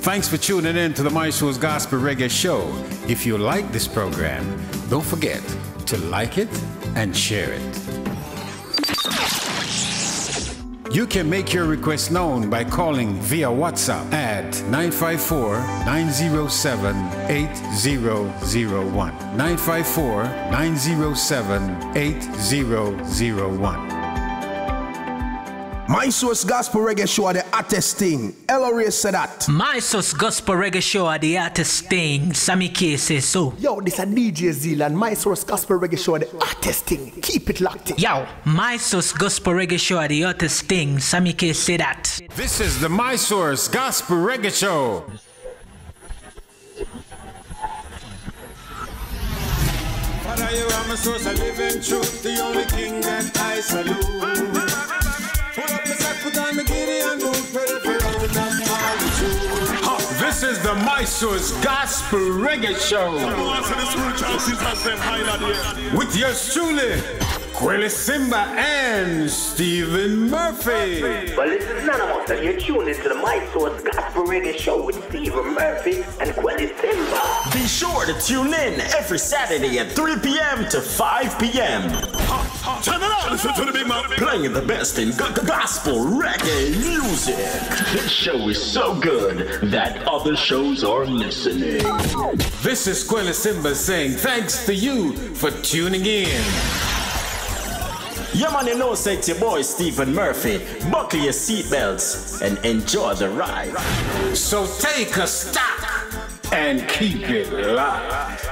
Thanks for tuning in to the Mysource Gospel Reggae Show. If you like this program, don't forget to like it and share it. You can make your request known by calling via WhatsApp at 954-907-8001. 954-907-8001. Mysource Gospel Reggae Show at the artist thing. Ellery said that. Mysource Gospel Reggae Show at the artist thing. Sammy K says so. Yo, this a DJ Zealand. Mysource Gospel Reggae Show at the artist thing. Keep it locked in. Yo, Mysource Gospel Reggae Show at the artist thing. Sammy K say that. This is the Mysource Gospel Reggae Show. Father, you are my source of living truth, the only king that I salute. Pull up the sack, put on the giddy and move, ready for round up all the truth. This is the Mysource Gospel Reggae Show. With yours truly, Quelly Simba and Stephen Murphy. Well, this is none of us, and you're tuned into the Mysource Gospel Reggae Show with Stephen Murphy and Quelly Simba. Be sure to tune in every Saturday at 3 p.m. to 5 p.m. Turn it on, listen to the big man. Playing the best in gospel reggae music. This show is so good that other shows are listening. This is Quelly Simba saying thanks to you for tuning in. Yeah, man, you know, say it's your boy Stephen Murphy. Buckle your seatbelts and enjoy the ride. So take a stock and keep it locked.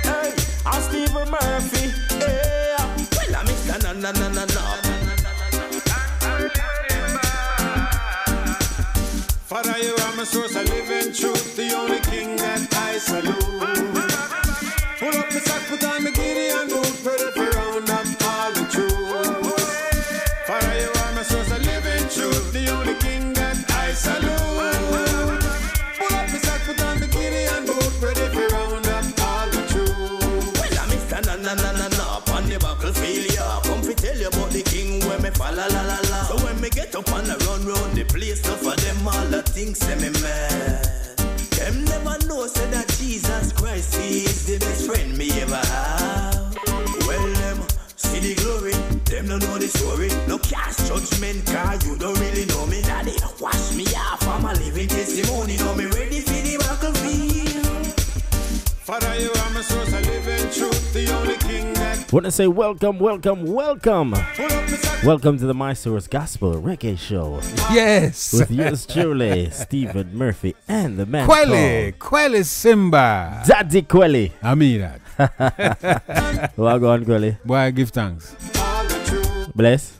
Hey, I'm Stephen Murphy. Yeah. Well, I'm Mr. No. Father, you are my source of living truth, the only king that I salute. Pull up the sack, put on the giddy and move, ready for round up all the truth. Father, you are my source of living truth, the only king that I salute. Pull up the sack, put on the giddy and move, ready for round up all the truth. Well, I'm Mr. No, on the battlefield, yeah. Come to tell you about the king when me fall, la. So when me get up and I run round the place, so for them all the things say me mad. Them never know, say that Jesus Christ is the best friend me ever have. Well, them see the glory, them don't know the story. No cast judgment, car you don't really know me. Daddy, wash me off, I'm a living testimony. Know me ready for the battlefield. Father, you are my source of living truth, the only king that. Want to say welcome. Welcome to the Mysource Gospel Reggae Show. Yes. With yours truly, Stephen Murphy and the man Quelly Simba. Daddy Quelly. I mean that. Well, go on, Quelly. Boy, give thanks. Bless.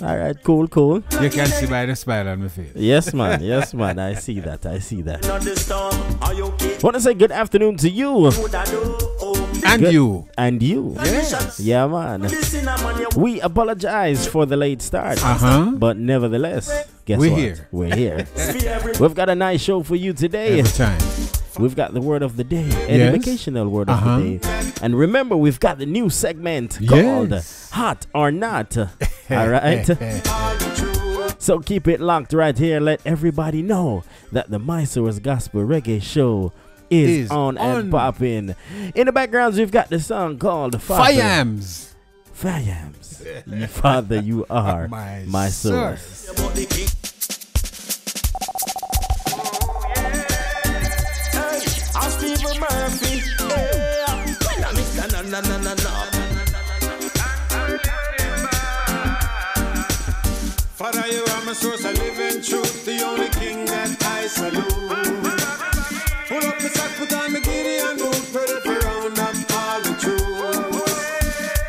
All right, cool. You can see by the smile on my face. Yes, man. I see that. Want to say good afternoon to you. And you. Yes. Yeah, man. We apologize for the late start. But nevertheless, guess what? We're here. We've got a nice show for you today. Every time. We've got the word of the day, an educational word of the day. And remember, we've got the new segment called Hot or Not. All right? So keep it locked right here. Let everybody know that the Mysource Gospel Reggae Show is on and popping. In the backgrounds, we've got the song called Fayams. Father, you are my source. I'm Stephen Murphy. Yeah. Well, I'm Mr. No. Father, you are my source of living truth, the only king that I salute. Pull up the sack, put on the giddy and move, ready for round up all the truth.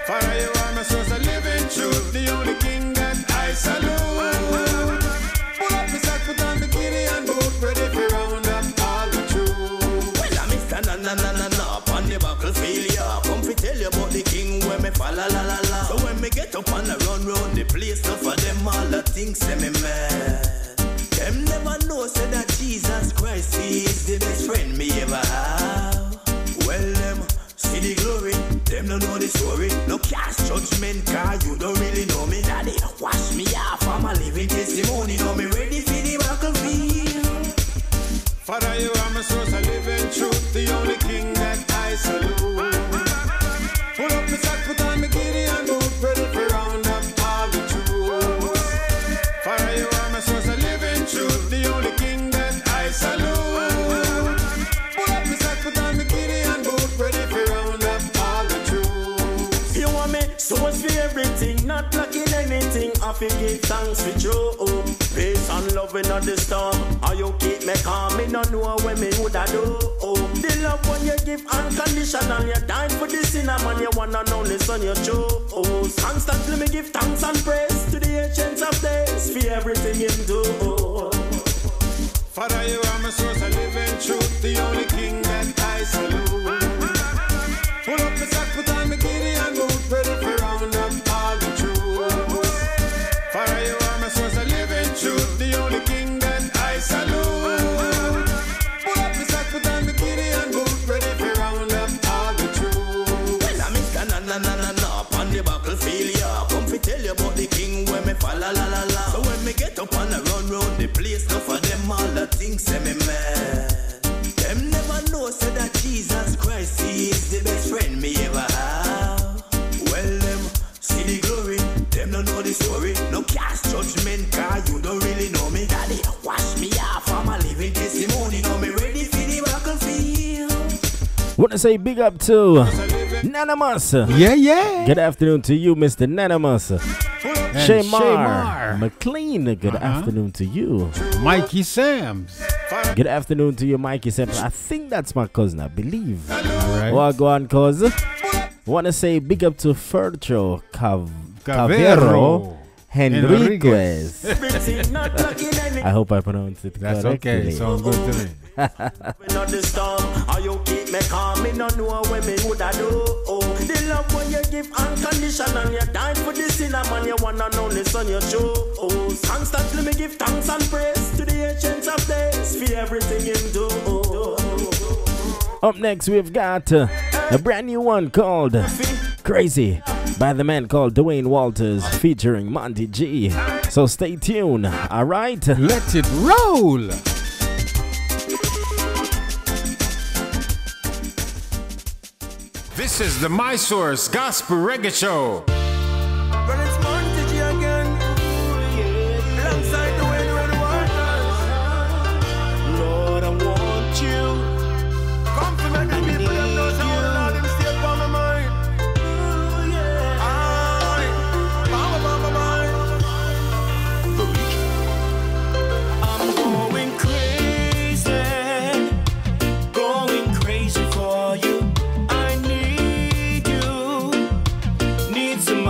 Father, you are my source of living truth, the only king that I salute. Pull up the sack, put on the giddy and move, ready for round up all the truth. Well, I'm Mr. No, on the battlefield, yeah. Come to tell you about the king when me fall, la. So when me get up and I run round the place, so for them all the things say me mad. Them never know, say that Jesus Christ is the best friend me ever cast judgment, cause you don't really know me. Daddy, wash me off, I'm a living testimony. Know me ready for the battlefield. Father, you are my source of living truth, the only king that I salute. Pull up my sack, put on my Gideon boot, ready for round up all the troops. Father, you are my source of living truth, the only king that I salute. Pull up my sack, put on my Gideon boot, ready for round up all the troops. You want me source for everything, not lacking anything. I feel give thanks for you. Peace and love in the storm. How you keep me calm, me no know when me woulda do. The love when you give unconditional, you die for the sinner man, you wanna know the son you choose. Constantly me give thanks and praise to the ancients of days for everything you do. Father, you are my source of living truth, the only king that I salute. Pull up my sack, put on my Gideon boot, ready for round up all the troops. Father, you are my source of living truth, the only king that I salute. Pull up my sack, put on my Gideon boot, ready for round up all the troops. Well, I'm na on the battlefield, yeah. Come fi tell you about the king when me fall la la la. So when me get up and I run round the place, no for them all the things say me mad. Them never know say that Jesus Christ he is the best friend me ever have. Well, them see the glory, them don't know the story. No cast judgment, cause you don't really know me. Daddy, wash me off, I'm a living testimony. Now me ready for the battlefield. Wanna say big up to Nanamas. Yeah. Good afternoon to you, Mr. Nanamas. Shamar McLean, good afternoon to you. Mikey Sams. Good afternoon to you, Mikey Sams. I think that's my cousin, I believe. All right. Well, go on, cuz. Wanna say big up to Fercho Cavero Henriquez. I hope I pronounced it That's correctly. okay. Sounds good to me. The storm, how you keep me calm, me no know when me woulda do. The love when you give unconditional, you die for the sinner man, you wanna know the son you choose. Constantly me give thanks and praise to the ancients of days for everything you do. Up next, we've got a brand new one called Crazy by the man called Dwain Walters featuring Monty G. So stay tuned, alright? Let it roll. This is the My Source Gospel Reggae Show. Well, it's Monty G again. Alongside the wind and waters. Lord, I want you. Come to make the people them know so Lord, them stay upon my mind. I'm going crazy for you. I need you. Need some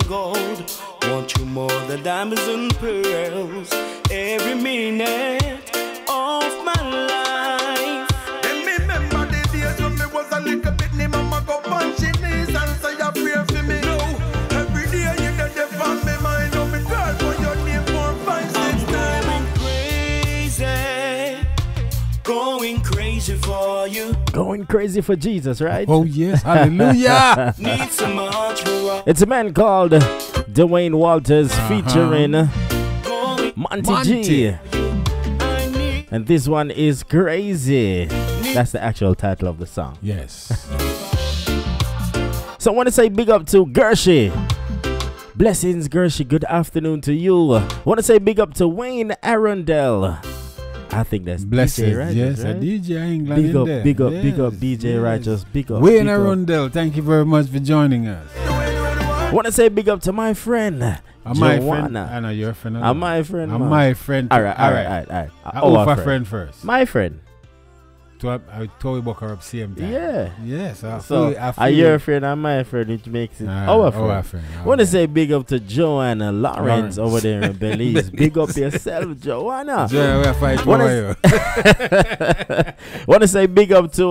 gold. Want you more than diamonds and pearls. Every minute of my life. Then me remember the days when me was a little bit. Me mama go punch in knees and say a prayer for me. No, every day you get the from me mind. Oh, me girl, for your name 4, 5, 6 times. Going crazy for you. Going crazy for Jesus, right? Oh yes, hallelujah. Need so much more. It's a man called Dwain Walters featuring Monty G. And this one is Crazy. That's the actual title of the song. Yes. So I want to say big up to Gershie. Blessings, Gershie. Good afternoon to you. I want to say big up to Wayne Arundel. I think that's Blessings, DJ Righteous, yes, right? a DJ England big in up, there. big up, yes, big up, DJ yes. Righteous, big up. Wayne big up. Arundel, thank you very much for joining us. I want to say big up to my friend, my Joanna. friend. I know your friend. My friend. My friend. All right. Our friend first. My friend. I told you about same time. Yeah. Yes. So your friend and my friend, which makes it our friend. I want to say big up to Joanna Lawrence over there in Belize. Big up yourself, Joanna. Want to say big up to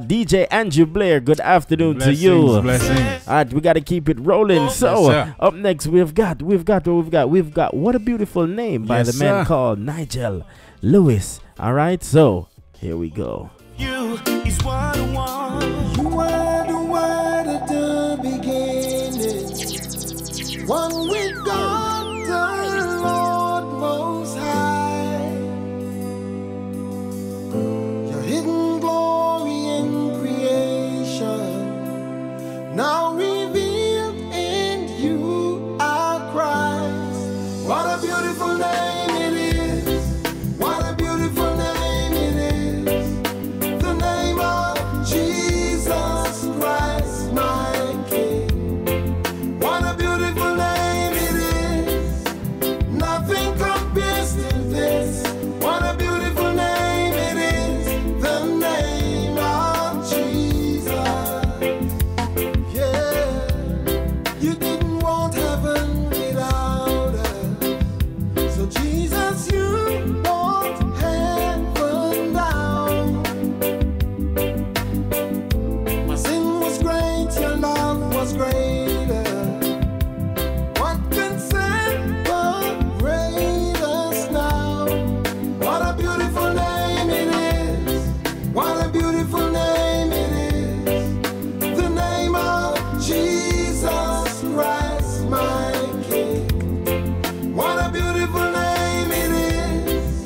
DJ Andrew Blair. Good afternoon to you. Blessings. All right, we got to keep it rolling. So up next we've got What a Beautiful Name by the man called Nigel Lewis. All right, so here we go. You is what I want. You are the word at the beginning. One with God, the Lord Most High. Your hidden glory in creation, now revealed in you are Christ. What a beautiful name it is. What a beautiful name it is. The name of Jesus Christ, my King. What a beautiful name it is. Nothing compares to this. What a beautiful name it is. The name of Jesus. Yeah. You didn't want heaven without us. So Jesus, you brought heaven down. My sin was great, your love was greater. What can separate us now? What a beautiful name it is. What a beautiful name it is. The name of Jesus Christ, my King. What a beautiful name it is.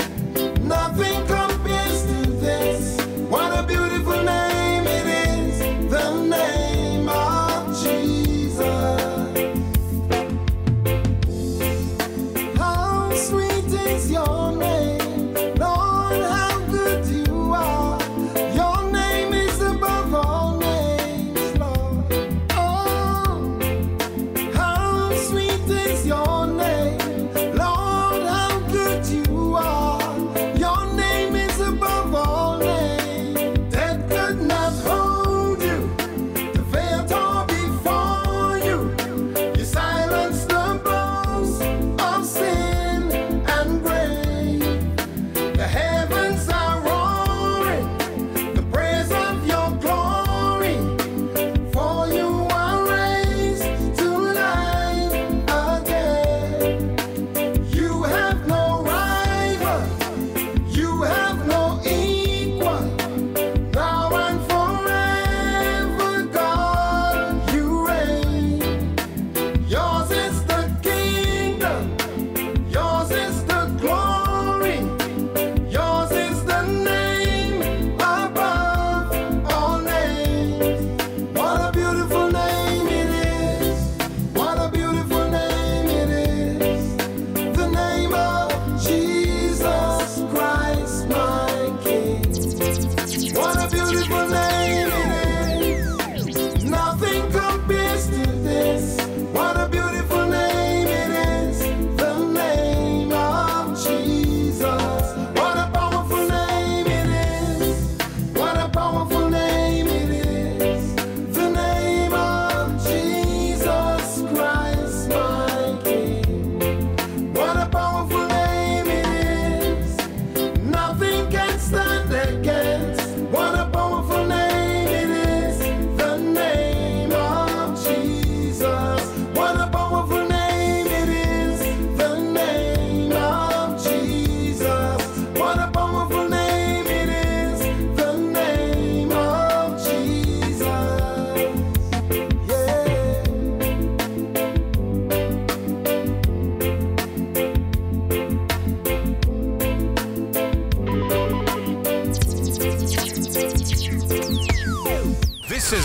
Nothing compares to this. What a beautiful name it is. The name of Jesus. How sweet is your name, Lord, how good you are. Your name is above all names, Lord. Oh, how sweet is your name, Lord, how good you are. Your name is above all names. Death could not hold you, the veil tore before you. You silenced the boast of sin and grave.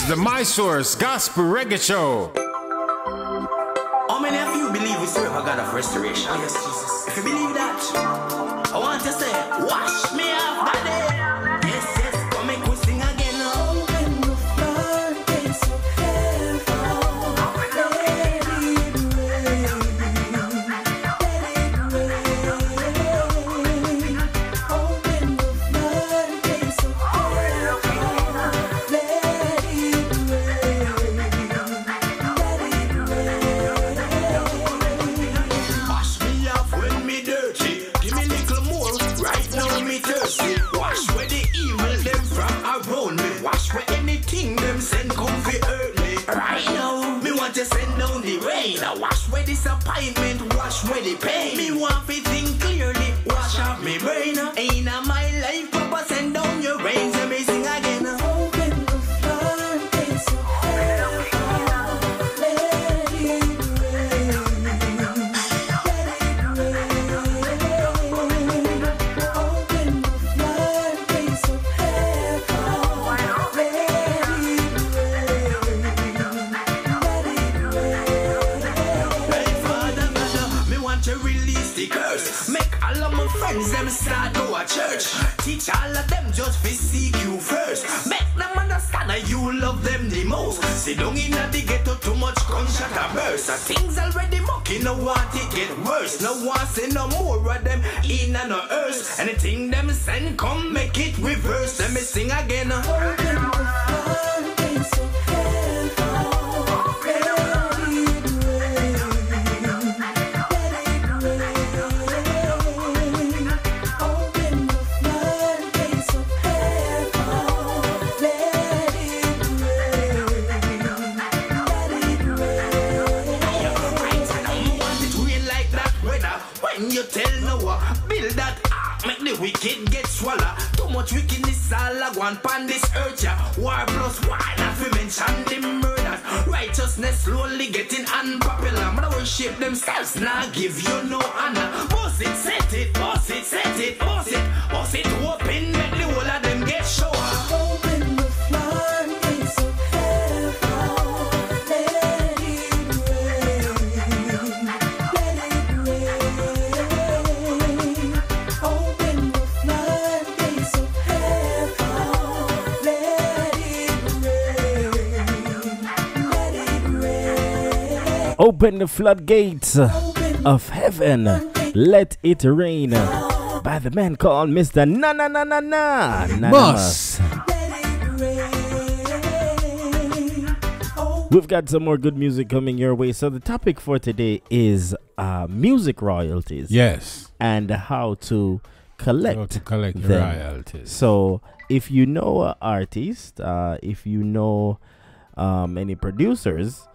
the My Source Gospel Reggae Show. How many of you believe we serve a God of restoration? Yes, Jesus. If you believe that, I want to say, wash me off, Daddy. Yes, yes, come make we sing again. Open the floodgates of heaven. Let it rain. Let it rain. Open the floodgates of heaven. Let it rain. Wash me off when me dirty. Give me little more. Right now me thirsty. Wash where the evil them from around me. Wash where anything them send come fi hurt me. Right now me want to send down the rain. Wash where disappointment. Wash where the pain. Me want to think clearly. Wash off me brain. Ain't a my life, Papa send down your rain. So me sing again. Open the floodgates of heaven. Let it rain. Make all of my friends them start go a church. Teach all of them just fi seek you first. Make them understand that you love them the most. Sit down in the ghetto too much gunshot a burst. Things already mucky, no want it get worse. No want see no more of them in and no earth. Anything them send come make it reverse. Let me sing again. You tell Noah, build that ark, make the wicked get swallowed. Too much wickedness all a one pan this earth, yeah. War plus war, not to mention the murders. Righteousness slowly getting unpopular. Man, worship themselves, now give you no honor. Boss it, set it, boss it, set it, boss it, boss it, open, make the whole of them get shower. Open the floodgates of heaven, let it rain, let it rain. Open the floodgates of heaven, let it rain. By the man called Mr. Na Na Na Na Na Boss. We've got some more good music coming your way. So the topic for today is music royalties. Yes. And how to collect them. Royalties. So if you know an artist, if you know any producers,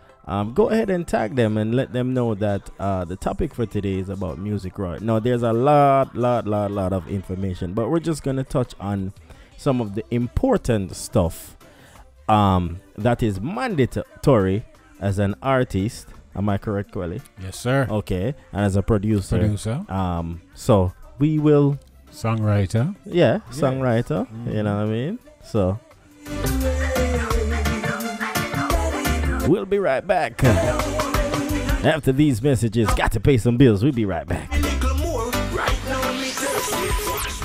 go ahead and tag them and let them know that the topic for today is about music royalties. Now, there's a lot of information, but we're just going to touch on some of the important stuff that is mandatory as an artist. Am I correct, Quelly? Yes, sir. Okay. And as a producer. So we will... Songwriter. Yeah, songwriter. Mm-hmm. You know what I mean? So... We'll be right back. After these messages, got to pay some bills. We'll be right back.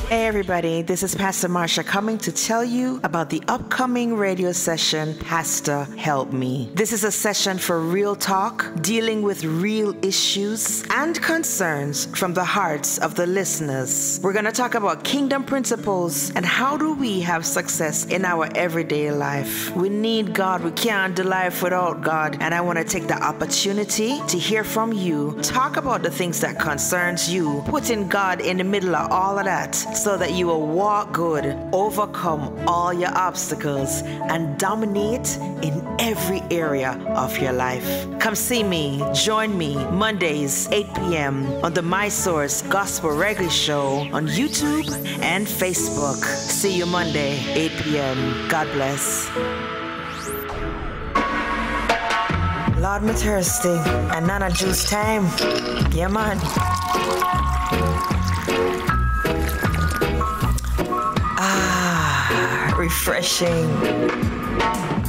Hey everybody, this is Pastor Marsha coming to tell you about the upcoming radio session, Pastor Help Me. This is a session for real talk, dealing with real issues and concerns from the hearts of the listeners. We're going to talk about kingdom principles and how do we have success in our everyday life. We need God. We can't do life without God. And I want to take the opportunity to hear from you. Talk about the things that concerns you. Putting God in the middle of all of that, so that you will walk good, overcome all your obstacles, and dominate in every area of your life. Come see me, join me, Mondays, 8 p.m. on the My Source Gospel Reggae Show on YouTube and Facebook. See you Monday, 8 p.m. God bless. Lord, me thirsty, and nana juice time. Yeah, man. Refreshing.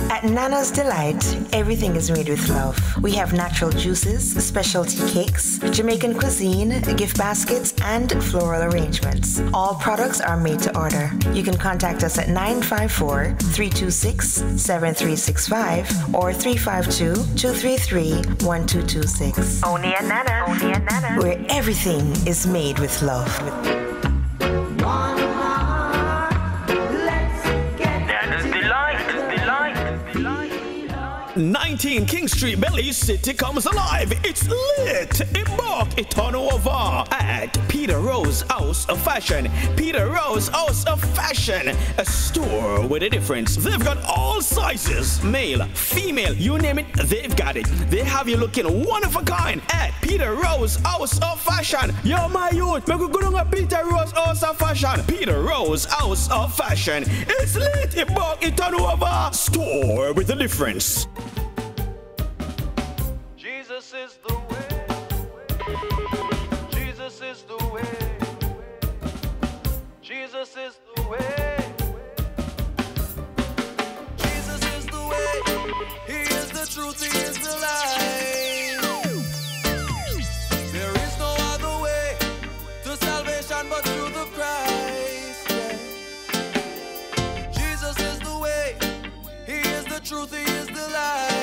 At Nana's Delight, everything is made with love. We have natural juices, specialty cakes, Jamaican cuisine, gift baskets, and floral arrangements. All products are made to order. You can contact us at 954-326-7365 or 352-233-1226. Only at Nana, where everything is made with love. 19 King Street, Belize City comes alive. It's lit. Embark it on over at Peter Rose House of Fashion. Peter Rose House of Fashion, a store with a difference. They've got all sizes, male, female, you name it, they've got it. They have you looking one of a kind at Peter Rose House of Fashion. Yo, my youth, make we go to Peter Rose House of Fashion. Peter Rose House of Fashion. It's lit. Embark it on over. Store with a difference. Jesus is the way. Jesus is the way. Jesus is the way. Jesus is the way. He is the truth. He is the life. There is no other way to salvation but through the Christ. Yeah. Jesus is the way. He is the truth. He is the life.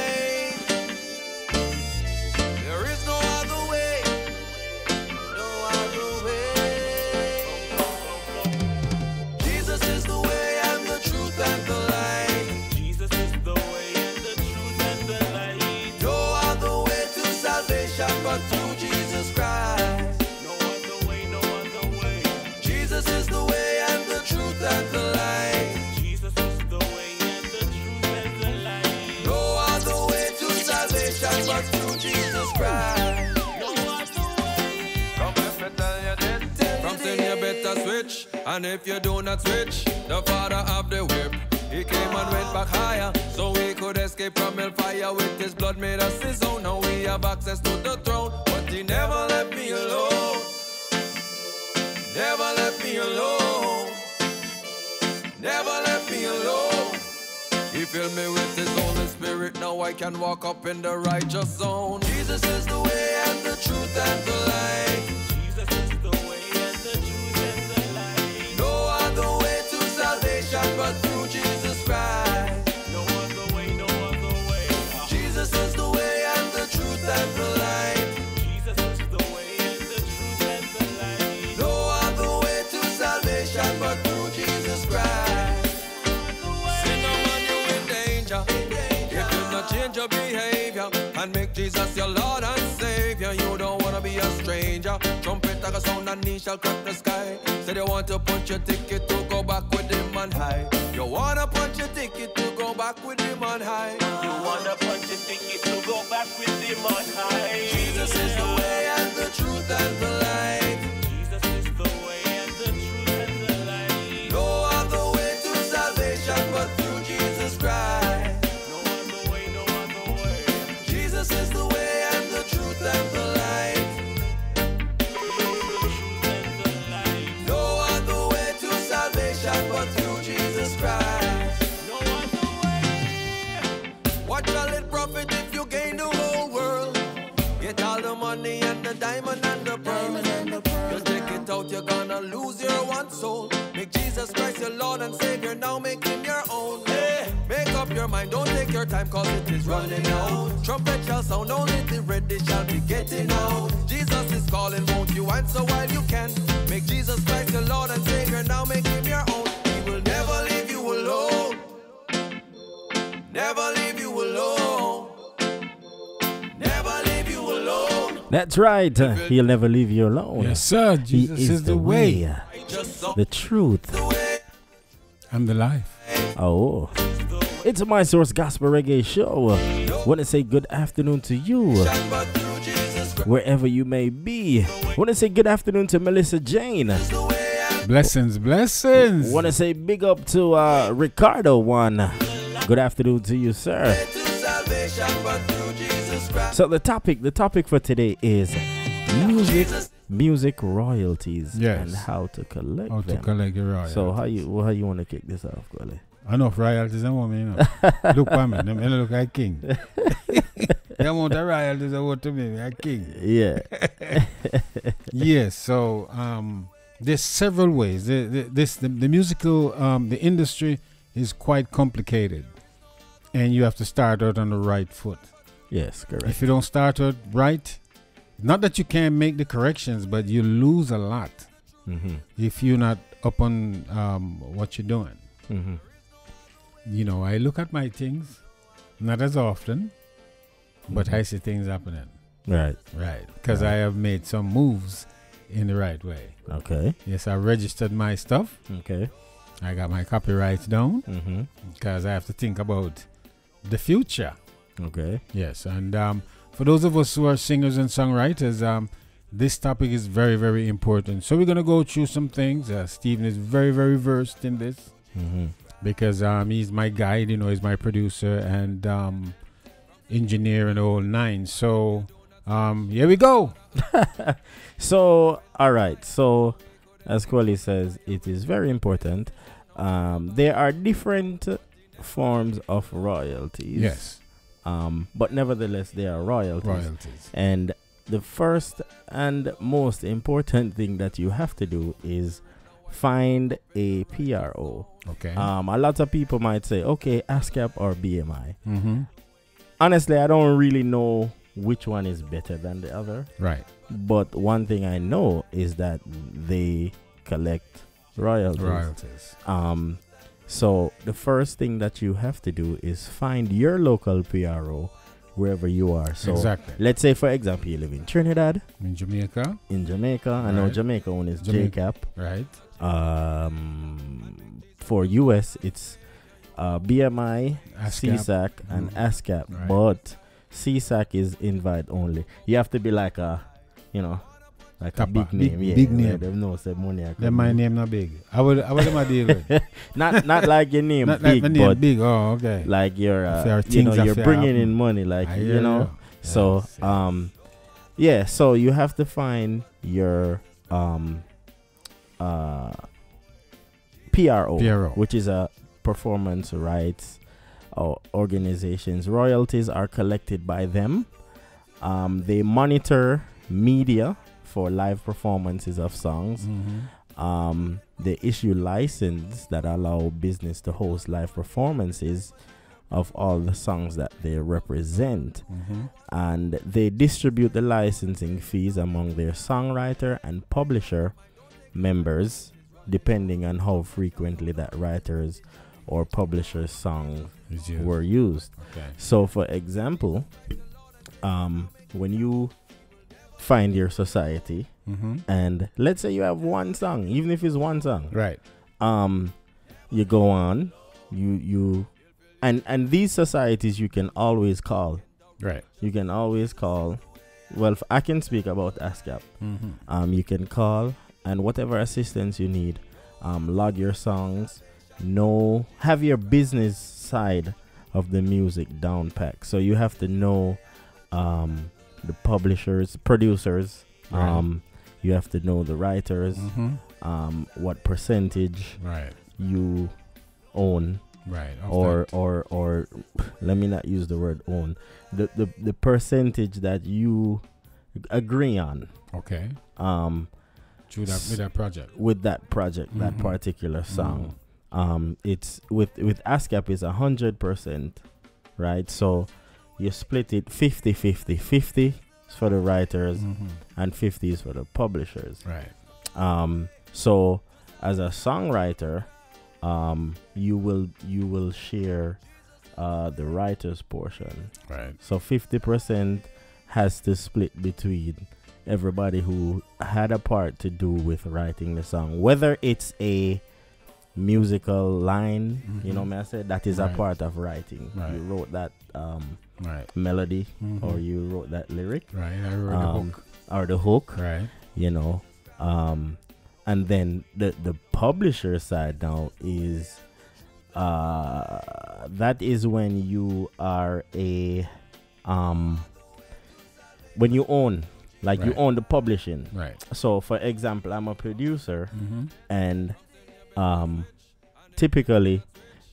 But through Jesus Christ, no other way, no other way. Jesus is the way and the truth and the light. Jesus is the way and the truth and the light. No other way to salvation but through Jesus Christ. No other way. Come let me tell you this. From sin you better switch, and if you do not switch, the Father of the whip. He came and went back higher, so we could escape from hellfire. With his blood made us his own. Now we have access to the throne. But he never left me alone. Never left me alone. Never left me alone. He filled me with his Holy Spirit. Now I can walk up in the righteous zone. Jesus is the way and the truth and the light. Jesus is the way and the truth and the light. No other way to salvation but through Jesus Christ. No other way, no other way. Jesus is the way and the truth and the light. Jesus is the way and the truth and the light. No other way to salvation but through Jesus Christ. Sin no man, you in danger. If you not change your behavior and make Jesus your Lord and Savior, you don't wanna be a stranger. Trumpet like a sound and knee shall crack the sky. Said you want to punch your ticket to go back with him on high. You wanna punch your ticket to go back with him on high. You wanna punch your ticket to go back with him on high. Jesus is the way and the truth and the light. Jesus is the way and the truth and the light. No other way to salvation but through Jesus Christ. No other way, no other way. Jesus is the way and the truth and the light. But through Jesus Christ, no other way. What shall it profit if you gain the whole world? Get all the money and the diamond and the pearl. You take it out, you're gonna lose your one soul. Make Jesus Christ your Lord and Savior, now make him your own. Yeah. Make up your mind, don't take your time, cause it is running out. Trumpet shall sound, only the ready shall be getting out. Jesus is calling, won't you answer while you can? Make Jesus Christ your Lord and Savior, now make him your own. Never leave you alone. Never leave you alone. Never leave you alone. That's right. He'll never leave you alone. Yes, sir. Jesus he is the way, the truth, and the life. Oh, it's My Source Gospel Reggae Show. Want to say good afternoon to you, wherever you may be. Want to say good afternoon to Melissa Jane. Blessings, blessings. Want to say big up to Ricardo one. Good afternoon to you, sir. So the topic for today is music royalties, and how to collect them. How to collect your royalties. So how you want to kick this off, Gully? Enough royalties, I want me, you know. Look for me, I look like king. The amount of royalties I want to me, like king. Yeah. Yes, so there's several ways. The musical, the industry is quite complicated. And you have to start out on the right foot. Yes, correct. If you don't start out right, not that you can't make the corrections, but you lose a lot if you're not up on what you're doing. You know, I look at my things, not as often, but I see things happening. Right. Right. Because I have made some moves in the right way. Okay. Yes, I registered my stuff. Okay. I got my copyrights down because I have to think about the future. Okay. Yes, and for those of us who are singers and songwriters, this topic is very, very important. So we're going to go through some things. Stephen is very, very versed in this because he's my guide, you know, he's my producer and engineer and the whole nine. So here we go. So, all right. So, as Kweli says, it is very important. There are different forms of royalties. Yes. But nevertheless, there are royalties. And the first and most important thing that you have to do is find a PRO. Okay. A lot of people might say, okay, ASCAP or BMI. Honestly, I don't really know which one is better than the other. Right. But one thing I know is that they collect royalties. So the first thing that you have to do is find your local PRO wherever you are. So exactly. Let's say, for example, you live in Trinidad. In Jamaica. Right. I know Jamaica one is JCAP. Right. For US, it's BMI, ASCAP. CSAC, and ASCAP. Right. But CSAC is invite only. You have to be like a, like Kappa. a big name. Big name. Yeah, they know say money. Then my name not big. I would deal with. not like your name not big, like my name but big. Oh, okay. Like you're you're bringing in money, like So yeah. So you have to find your PRO, which is a performance rights organizations. Royalties are collected by them. They monitor media for live performances of songs. They issue license that allow business to host live performances of all the songs that they represent. And they distribute the licensing fees among their songwriter and publisher members, depending on how frequently that writer's or publisher's songs were used. Okay. So for example, when you find your society and let's say you have one song, even if it's one song, right, you go on, you and these societies you can always call, right, you can always call. Well, I can speak about ASCAP. You can call, and whatever assistance you need, log your songs, have your business side of the music down pack. So you have to know the publishers, producers, right. You have to know the writers, what percentage you own, right, or let me not use the word own, the percentage that you agree on. Okay. With that project, that particular song. It's with ASCAP is 100%, right? So you split it 50-50. 50 is for the writers and 50 is for the publishers. Right. So as a songwriter, you will share the writer's portion. Right. So 50% has to split between everybody who had a part to do with writing the song, whether it's a musical line, may I say that is a part of writing. You wrote that melody, or you wrote that lyric, right? I wrote the hook, or the hook, right? And then the publisher side now is that is when you are a when you own. Like you own the publishing. Right. So for example, I'm a producer and typically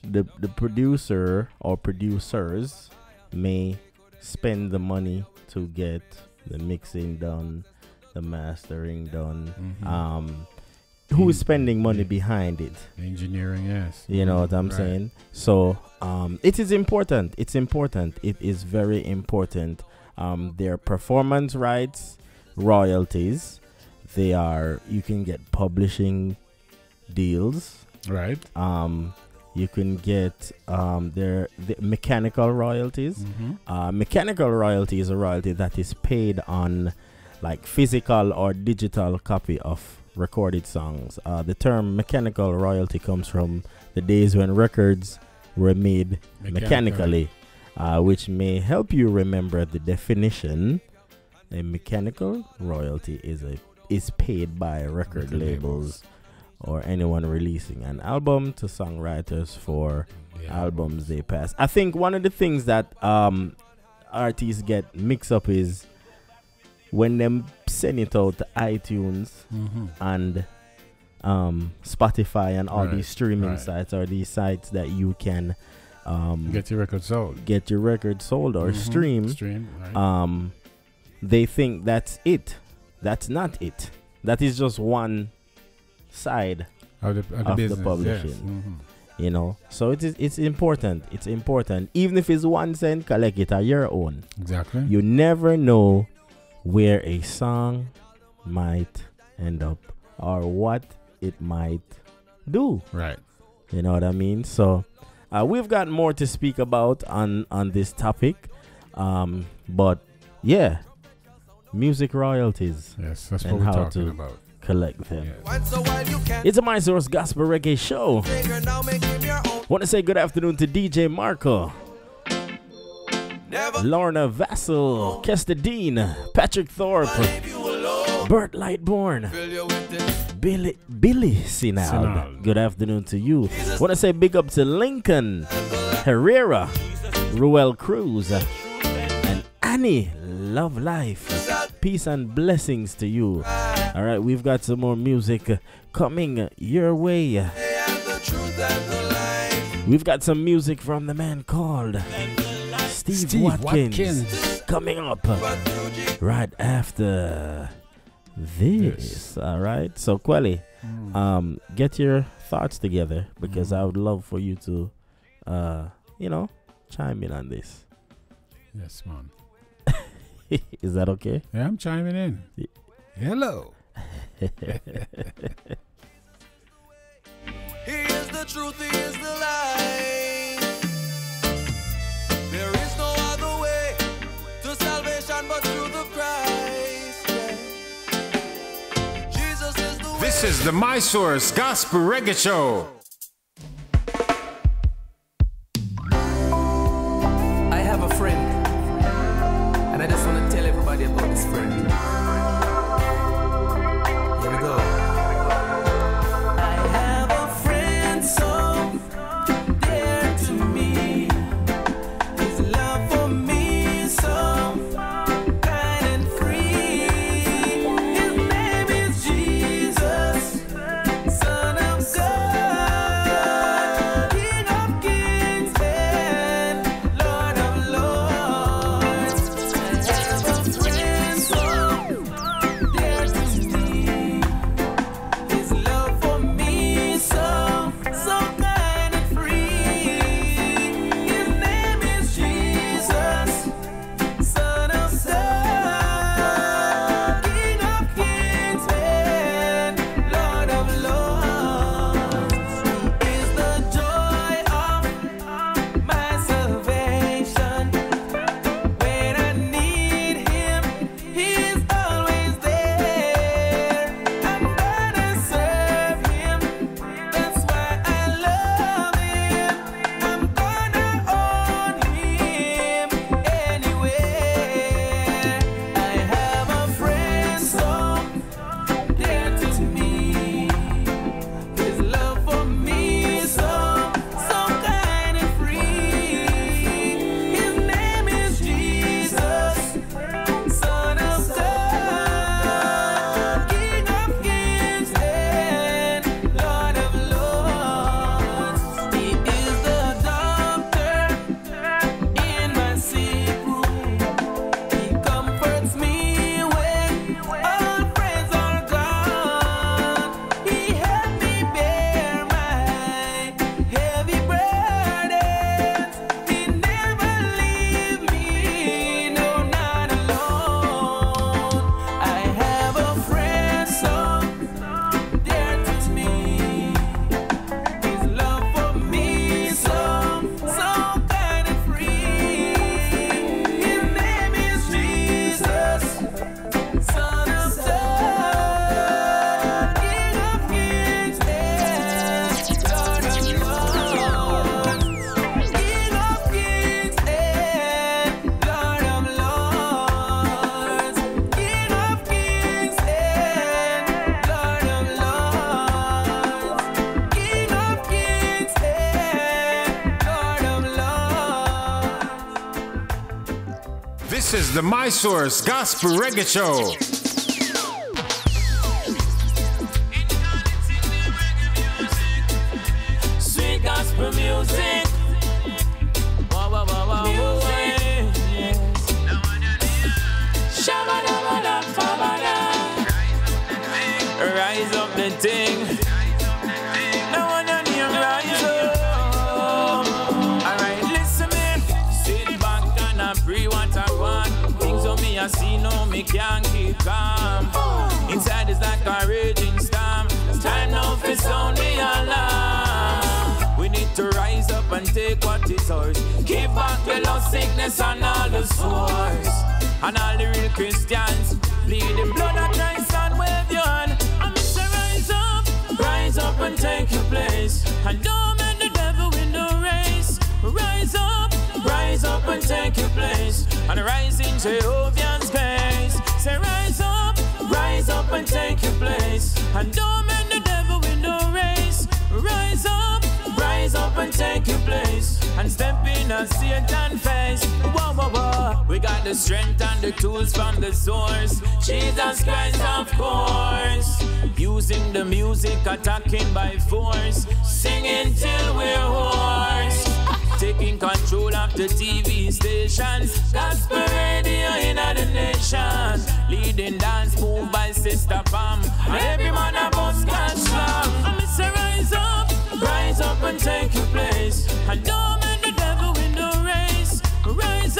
the producer or producers may spend the money to get the mixing done, the mastering done. Who is spending money behind it? Engineering, yes. You know what I'm saying? So it is important. It's important. It is very important. Their performance rights, royalties, you can get publishing deals. Right. You can get the mechanical royalties. Mechanical royalty is a royalty that is paid on like physical or digital copy of recorded songs. The term mechanical royalty comes from the days when records were made mechanically, which may help you remember the definition. A mechanical royalty is paid by record labels or anyone releasing an album to songwriters for albums they pass. I think one of the things that artists get mixed up is when them send it out to iTunes and Spotify and all these streaming sites, or these sites that you can get your record sold, or stream. They think that's it. That's not it. That is just one side of the publishing. You know, so it's important. It's important. Even if it's 1 cent, collect it at your own. Exactly. You never know where a song might end up or what it might do. Right. You know what I mean? So we've got more to speak about on this topic. But yeah, music royalties. Yes, that's what we're talking about. Collect them. Yes. It's a My Source Gospel Reggae Show. Want to say good afternoon to DJ Marco, Lorna Vassell, Kester Dean, Patrick Thorpe, Bert Lightborn, Billy Sinal. Good afternoon to you. Want to say big up to Lincoln Herrera, Ruel Cruz, and Annie Love Life. Peace and blessings to you. All right, we've got some more music coming your way. We've got some music from the man called Steve Watkins coming up right after this. All right, so Quelly, get your thoughts together, because I would love for you to, chime in on this. Yes, man. Is that okay? Yeah, I'm chiming in. Hello. He is the truth, he is the light. There is no other way to salvation but through the Christ. Yeah. Jesus is the way. This is the My Source Gospel Reggae Show. I have a friend, and I just want to tell everybody about this friend. Here we go. I have a friend so dear to me. His love for me is so kind and free. His name is Jesus, Son of God. is the My Source Gospel Reggae Show. Sweet gospel music. Wow, wow, wow, wow. Yes. Shabba-dabba-dabba-dabba. Rise up the thing. No one on you rise up. Alright, listen me. Sit back and I pray what I want. Things on me I see, no me can't keep calm. Inside is like a raging storm. It's time now for sound the alarm. We need to rise up and take what is ours. Give back the love, sickness and all the sores. And all the real Christians bleed the blood of Christ and wave your hand. And say rise up and take your place. And don't make the devil win the race. Rise up and take your place. And rise in Jehovah's grace. Say rise up and take your place. And don't make the devil win the race. Rise up and take your place. And step in a Satan face. Whoa, whoa, whoa. We got the strength and the tools from the source. Jesus Christ, of course. Using the music, attacking by force. Singing till we're hoarse. Taking control of the TV stations. Gospel radio in the nation. Leading dance move by Sister Pam. And every man of us got strong. And say rise up and take your place. And don't make the devil win the race. Rise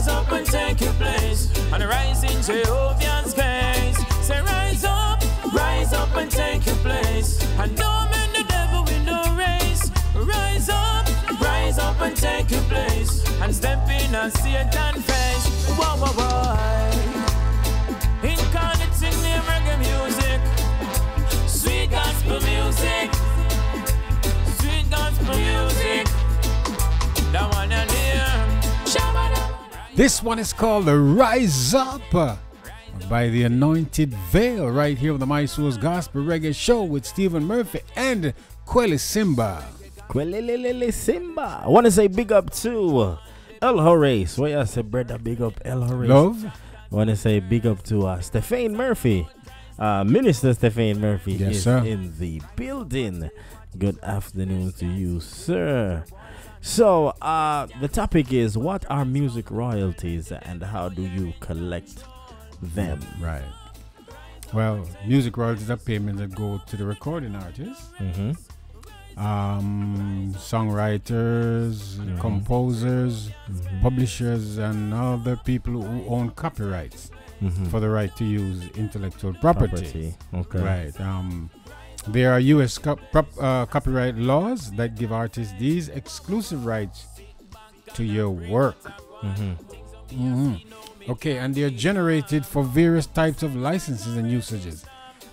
up and take your place. And rise in Jehovah's grace. Say rise up and take your place. And don't make the devil win the race. Rise up and take your place. And step in a Satan face. Whoa, whoa, whoa. Incarnate sing the reggae music. Sweet gospel music. Sweet gospel music. That one and here. This one is called the Rise Up by the Anointed Vale, right here on the My Source Gospel Reggae Show with Stephen Murphy and Kweli Simba. Simba. I want to say big up to El Horace. What you say, brother? Big up El Horace. Love. I want to say big up to Stephane Murphy. Minister Stephane Murphy is in the building. Good afternoon to you, sir. So, the topic is, what are music royalties and how do you collect them? Right. Well, music royalties are payments that go to the recording artists, songwriters, composers, publishers, and other people who own copyrights for the right to use intellectual property. Okay. Right. There are U.S. copyright laws that give artists these exclusive rights to your work. Okay, and they are generated for various types of licenses and usages.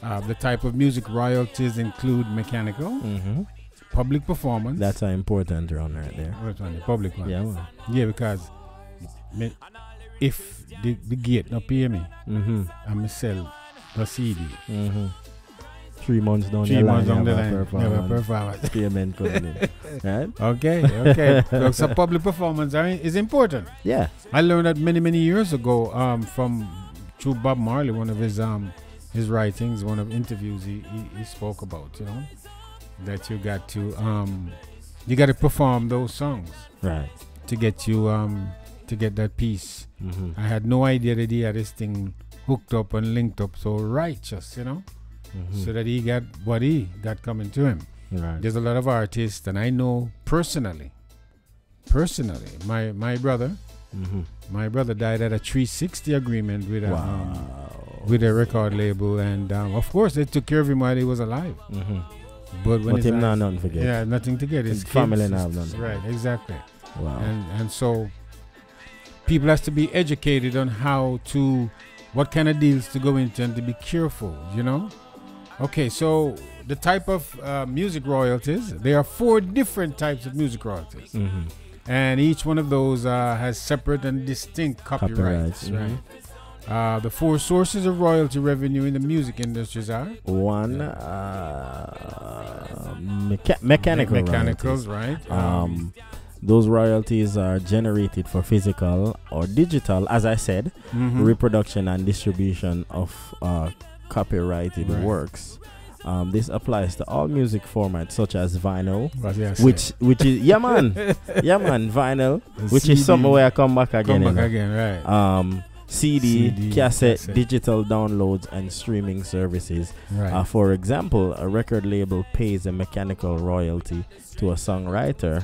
The type of music royalties include mechanical, public performance. That's an important one right there. Which one? The public one? Yeah, man. Yeah, because if the gate not pay me, I'm sell the CD. 3 months down the line, performance. Payment coming in. Right? Okay. So public performance is important. Yeah. I learned that many years ago from through Bob Marley, one of his writings, one of interviews he spoke about, you know, that you got to perform those songs, right, to get you to get that piece. I had no idea that he had this thing hooked up and linked up so righteous, you know. So that he got what he got coming to him. Right. There's a lot of artists, and I know personally, my brother died at a 360 agreement with a record label, and of course they took care of him while he was alive. But when him now nothing to get. Yeah, nothing to get. His family now nothing. Right, exactly. Wow. And so people has to be educated on what kind of deals to go into and to be careful, you know. Okay, so the type of music royalties, there are 4 different types of music royalties. And each one of those has separate and distinct copyrights. Right. The 4 sources of royalty revenue in the music industries are? 1, mechanical mechanicals, right? Those royalties are generated for physical or digital, as I said, reproduction and distribution of copyrighted works. This applies to all music formats such as vinyl, which is vinyl, which CD, is somewhere I come back again. Right. CD, cassette, digital downloads, and streaming services. Right. For example, a record label pays a mechanical royalty to a songwriter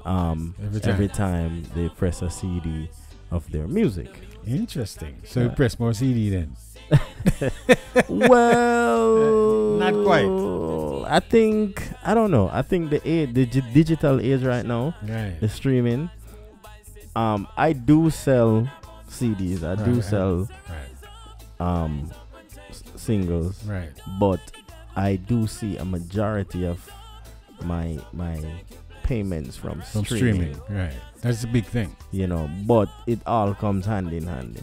every time they press a CD of their music. Interesting. So you press more CD then? Well, not quite. I don't know. I think the digital age right now, the streaming. I do sell CDs. I do sell singles. Right. But I do see a majority of my payments from streaming. Right. That's a big thing. But it all comes hand in hand.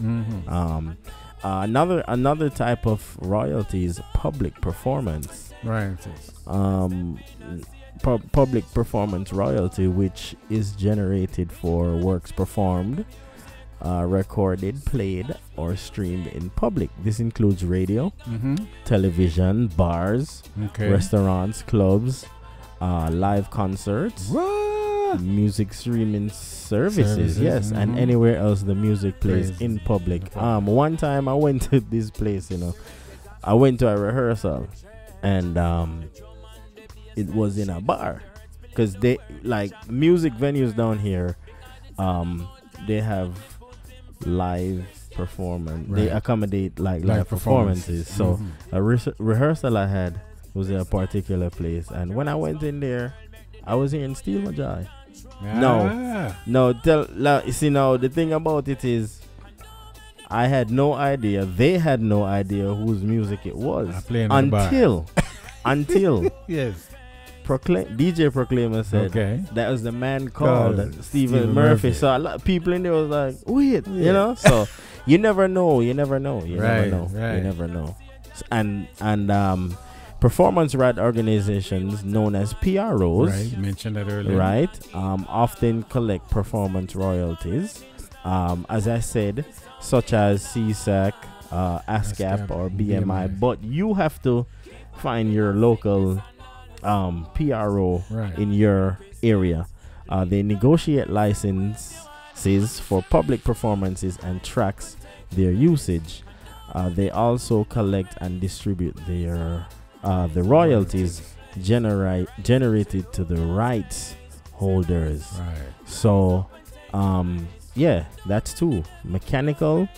Another type of royalty is public performance. Royalties. Public performance royalty, which is generated for works performed, recorded, played, or streamed in public. This includes radio, television, bars, restaurants, clubs, live concerts, music streaming services, and anywhere else the music plays in public. One time I went to this place, I went to a rehearsal, and it was in a bar, because they like music venues down here. They have live performance. They accommodate like live performances. So a rehearsal I had was in a particular place, and when I went in there, I was hearing Steel Majai. No. See, now the thing about it is, I had no idea. They had no idea whose music it was until yes. DJ Proclaimer said that was the man called Stephen Murphy. So a lot of people in there was like, wait, So you never know. You never know. And performance right organizations known as PROs, you mentioned that earlier, often collect performance royalties, as I said, such as CSAC, ASCAP, or BMI. But you have to find your local PRO in your area. They negotiate licenses for public performances and tracks their usage. They also collect and distribute their the royalties generated to the rights holders. So that's two: mechanical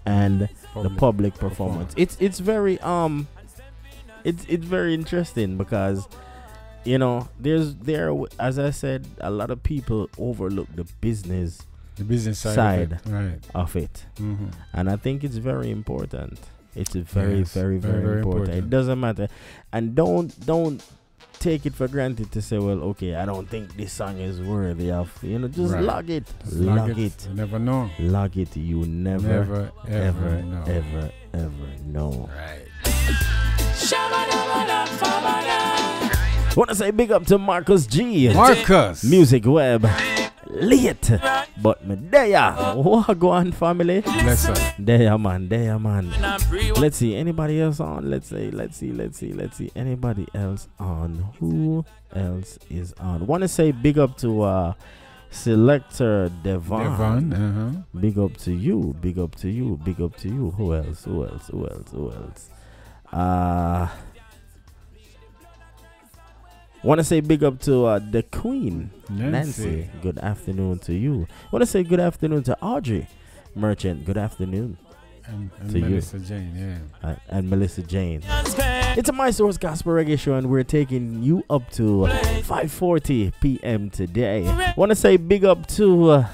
and the public performance. It's very it's very interesting, because as I said, a lot of people overlook the business side of it. And I think it's very important. It's very, very, very important. It doesn't matter. And don't take it for granted to say, well, okay, I don't think this song is worthy of, just log it. Log it. You never know. Log it. You never ever know. Right. Want to say big up to Marcus G. Marcus. Music Web. Late. But me there. Go on, family. Bless her. There, man. Let's see. Anybody else on? Let's see. Anybody else on? Who else is on? Want to say big up to Selector Devon. Big up to you. Who else? Want to say big up to the Queen, Nancy. Good afternoon to you. Want to say good afternoon to Audrey Merchant. Good afternoon and to Melissa you. Jane, and Melissa Jane. It's a My Source Gospel Reggae Show, and we're taking you up to 5:40 p.m. today. Want to say big up to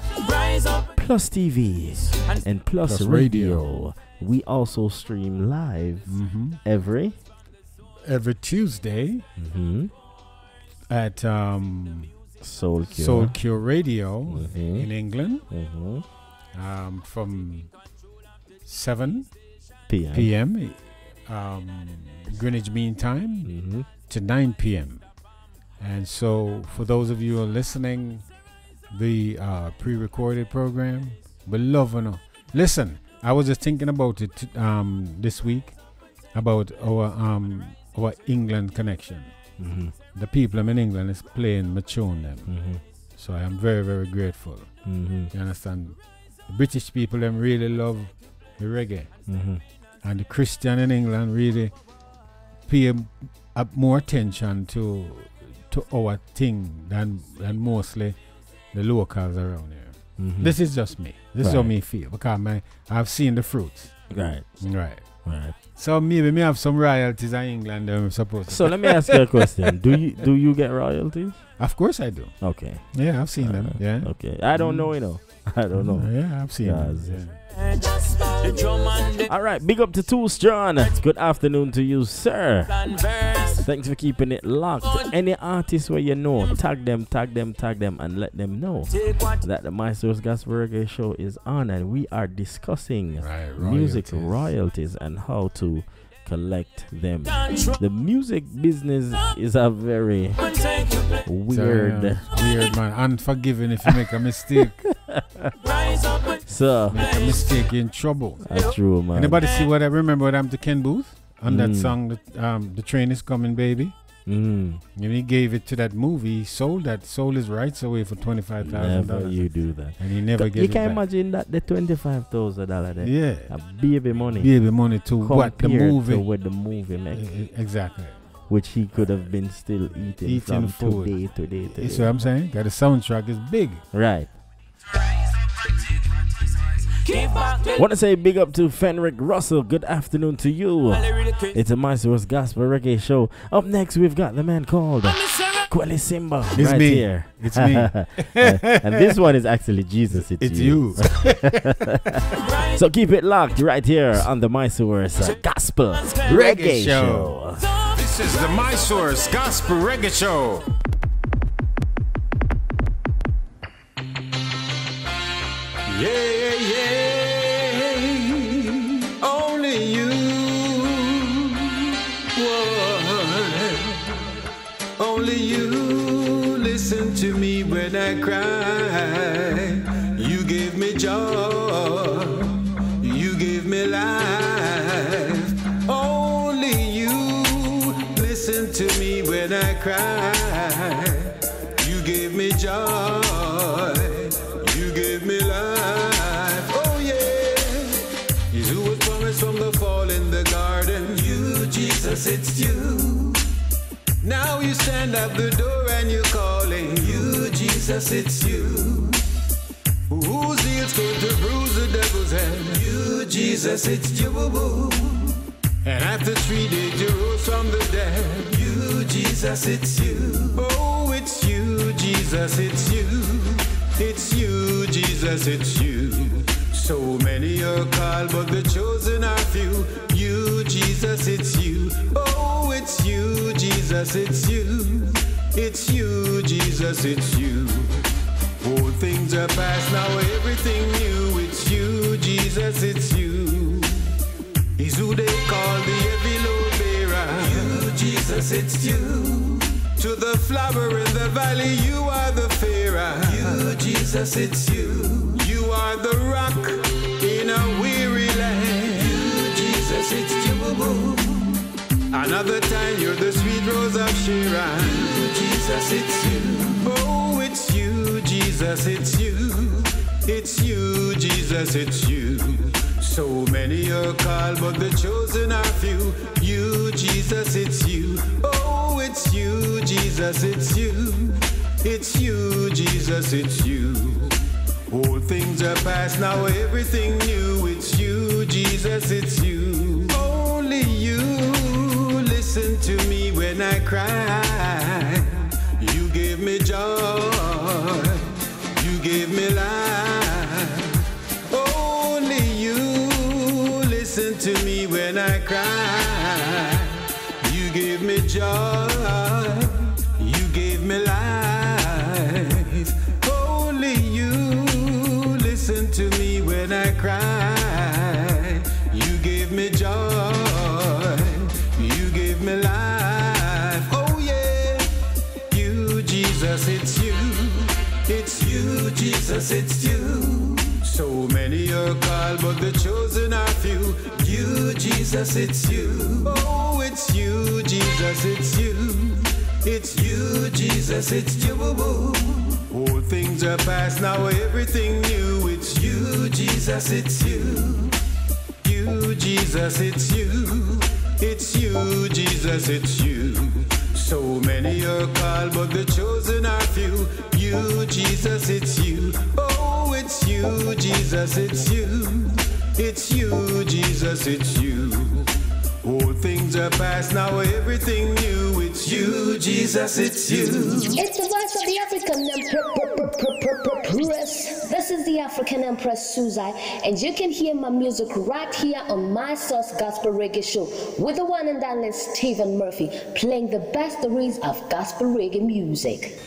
Plus TV and Plus Radio. We also stream live every Tuesday. At Soul Cure Radio in England from 7 p.m. Greenwich Mean Time to 9 p.m. And so for those of you who are listening the pre-recorded program. But love, you know. Listen, I was just thinking about it this week about our England connection. Mm-hmm. The people in England is playing my tune them. Mm-hmm. So I am very, very grateful. Mm-hmm. You understand? The British people them really love the reggae. Mm-hmm. And the Christian in England really pay more attention to our thing than mostly the locals around here. Mm-hmm. This is just me. This is how me feel because I've seen the fruits. Right. So maybe me have some royalties in England I'm supposed to. So let me ask you a question. Do you get royalties? Of course I do. Okay. Yeah, I've seen them. Yeah. Okay. I don't know, you know. I don't know. Yeah, I've seen them. Yeah. All right, big up to Tools John. Good afternoon to you, sir. Thanks for keeping it locked. Any artists where you know, tag them, and let them know that the My Source Gospel Reggae Show is on, and we are discussing music royalties and how to collect them. The music business is a very weird man. Unforgiving if you make a mistake. So make a mistake, you're in trouble. That's true, man. Anybody see what I remember what happened to Ken Booth on that song, The Train Is Coming, Baby? And he gave it to that movie. He sold his rights away for $25,000. Never you do that. And he never gave it back. You can imagine that the $25,000 there. Yeah. A baby money. Baby money to what the movie. To what the movie makes. Exactly. Which he could have been still eating from food. today. That's what I'm saying. Got the soundtrack is big. Right. Want to say big up to Fenric Russell. Good afternoon to you. It's a My Source Gospel Reggae Show. Up next, we've got the man called Kweli Simba. It's right me. Here. It's me. And this one is actually Jesus. It's you. So keep it locked right here on the My Source Gospel Reggae Show. This is the My Source Gospel Reggae Show. Yeah, yeah, only you. Whoa. Only you listen to me when I cry. You give me joy. You give me life. Only you listen to me when I cry. You give me joy. You give me life. Oh yeah. He's who was promised from the fall in the garden. You, Jesus, it's you. Now you stand at the door and you're calling. You, Jesus, it's you. Whose heel's going to bruise the devil's head? You, Jesus, it's you. And after 3 days you rose from the dead. You, Jesus, it's you. Oh, it's you, Jesus, it's you. It's you, Jesus, it's you. So many are called, but the chosen are few. You, Jesus, it's you. Oh, it's you, Jesus, it's you. It's you, Jesus, it's you. Old things are past, now everything new. It's you, Jesus, it's you. He's who they call the heavy load bearer. You, Jesus, it's you. To the flower in the valley, you are the fairer. You, Jesus, it's you. You are the rock in a weary land. You, Jesus, it's you. Another time, you're the sweet rose of Sharon. You, Jesus, it's you. Oh, it's you, Jesus, it's you. It's you, Jesus, it's you. So many are called, but the chosen are few. You, Jesus, it's you. Oh, it's you, Jesus, it's you. It's you, Jesus, it's you. Old things are past, now everything new. It's you, Jesus, it's you. Only you listen to me when I cry. You give me joy. You give me life. Only you listen to me when I cry. You give me joy. You give me life. Only you listen to me when I cry. You give me joy. You give me life. Oh yeah. You, Jesus, it's you. It's you, Jesus, it's you. Oh, it's you, Jesus, it's you. It's you, Jesus, it's you. All things are past, now everything new. It's you, Jesus, it's you. You, Jesus, it's you. It's you, Jesus, it's you. So many are called, but the chosen are few. You, Jesus, it's you. Oh, it's you, Jesus, it's you. It's you, Jesus, it's you. All things are past, now everything new. It's you, Jesus, it's you. It's the voice of the African Empress. This is the African Empress Susie, and you can hear my music right here on My Source Gospel Reggae Show with the one and only Stephen Murphy, playing the best stories of gospel reggae music.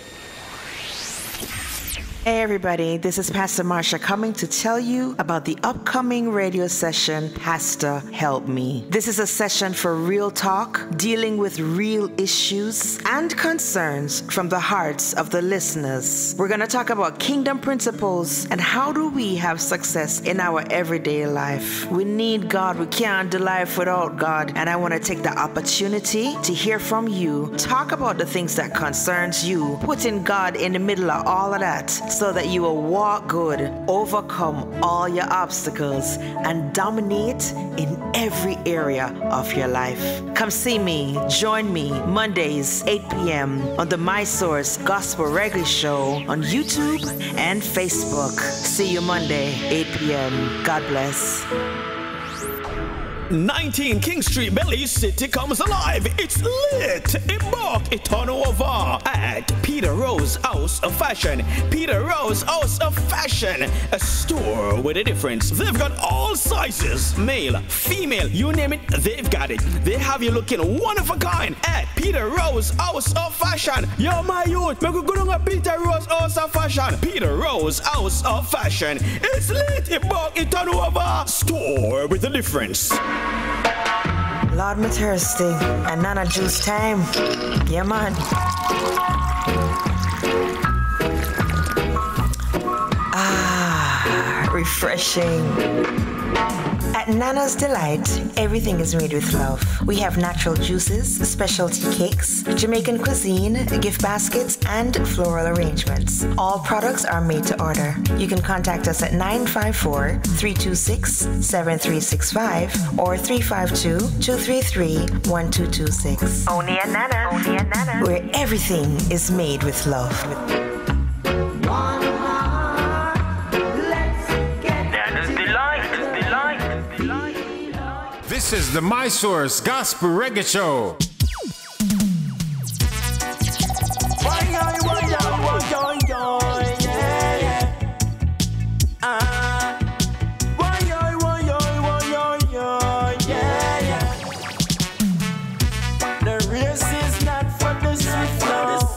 Hey everybody, this is Pastor Marsha coming to tell you about the upcoming radio session, Pastor Help Me. This is a session for real talk, dealing with real issues and concerns from the hearts of the listeners. We're going to talk about kingdom principles and how do we have success in our everyday life. We need God. We can't do life without God. And I want to take the opportunity to hear from you. Talk about the things that concerns you, putting God in the middle of all of that, so that you will walk good, overcome all your obstacles, and dominate in every area of your life. Come see me, join me, Mondays, 8 p.m. on the My Source Gospel Reggae Show on YouTube and Facebook. See you Monday, 8 p.m. God bless. 19 King Street, Belize City comes alive. It's lit. Embark it on over at Peter Rose House of Fashion. Peter Rose House of Fashion, a store with a difference. They've got all sizes, male, female, you name it, they've got it. They have you looking one of a kind at Peter Rose House of Fashion. Yo, my youth, make we go to Peter Rose House of Fashion. Peter Rose House of Fashion. It's lit. Embark it on over. Store with a difference. Lord, me thirsty, and none of juice time. Yeah, man. Refreshing. At Nana's Delight, everything is made with love. We have natural juices, specialty cakes, Jamaican cuisine, gift baskets, and floral arrangements. All products are made to order. You can contact us at 954-326-7365 or 352-233-1226. Only at Nana, where everything is made with love. This is the My Source Gospel Reggae Show. The race is not for the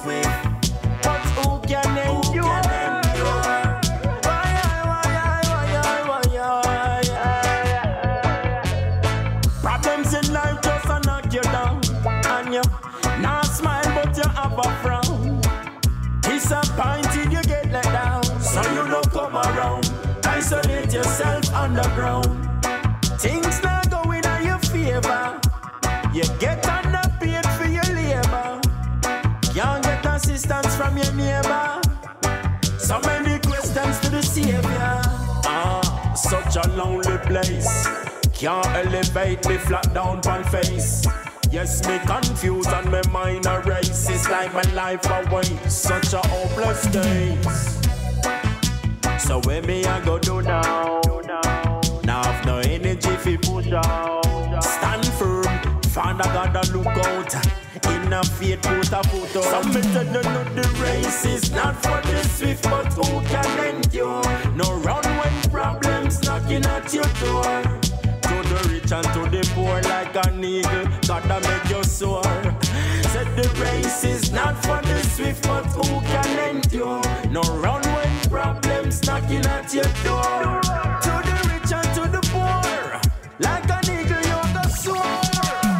swift, but who can endure? Problems in life just knock you down, and you not smile but you have a frown. Disappointed you get let down, so you don't come around. Isolate yourself underground. Things not going in your favor. You get underpaid for your labor. Can't get assistance from your neighbor. So many questions to the Savior. Such a lonely place. Can't elevate me flat down on face. Yes, me confused and my mind a race. It's like my life away. Such a hopeless days. So where me I go do now? Now I've no energy fi push out. Stand firm, Father God a look out. In a faith put a foot out. Some me tell you know the race is not for the swift, but who can endure? No run when problems knocking at your door. To the rich and to the poor like an eagle, gotta make you soar. Said the race is not for the swift, but who can endure? No run when problems knocking at your door. To the rich and to the poor, like an eagle you go soar.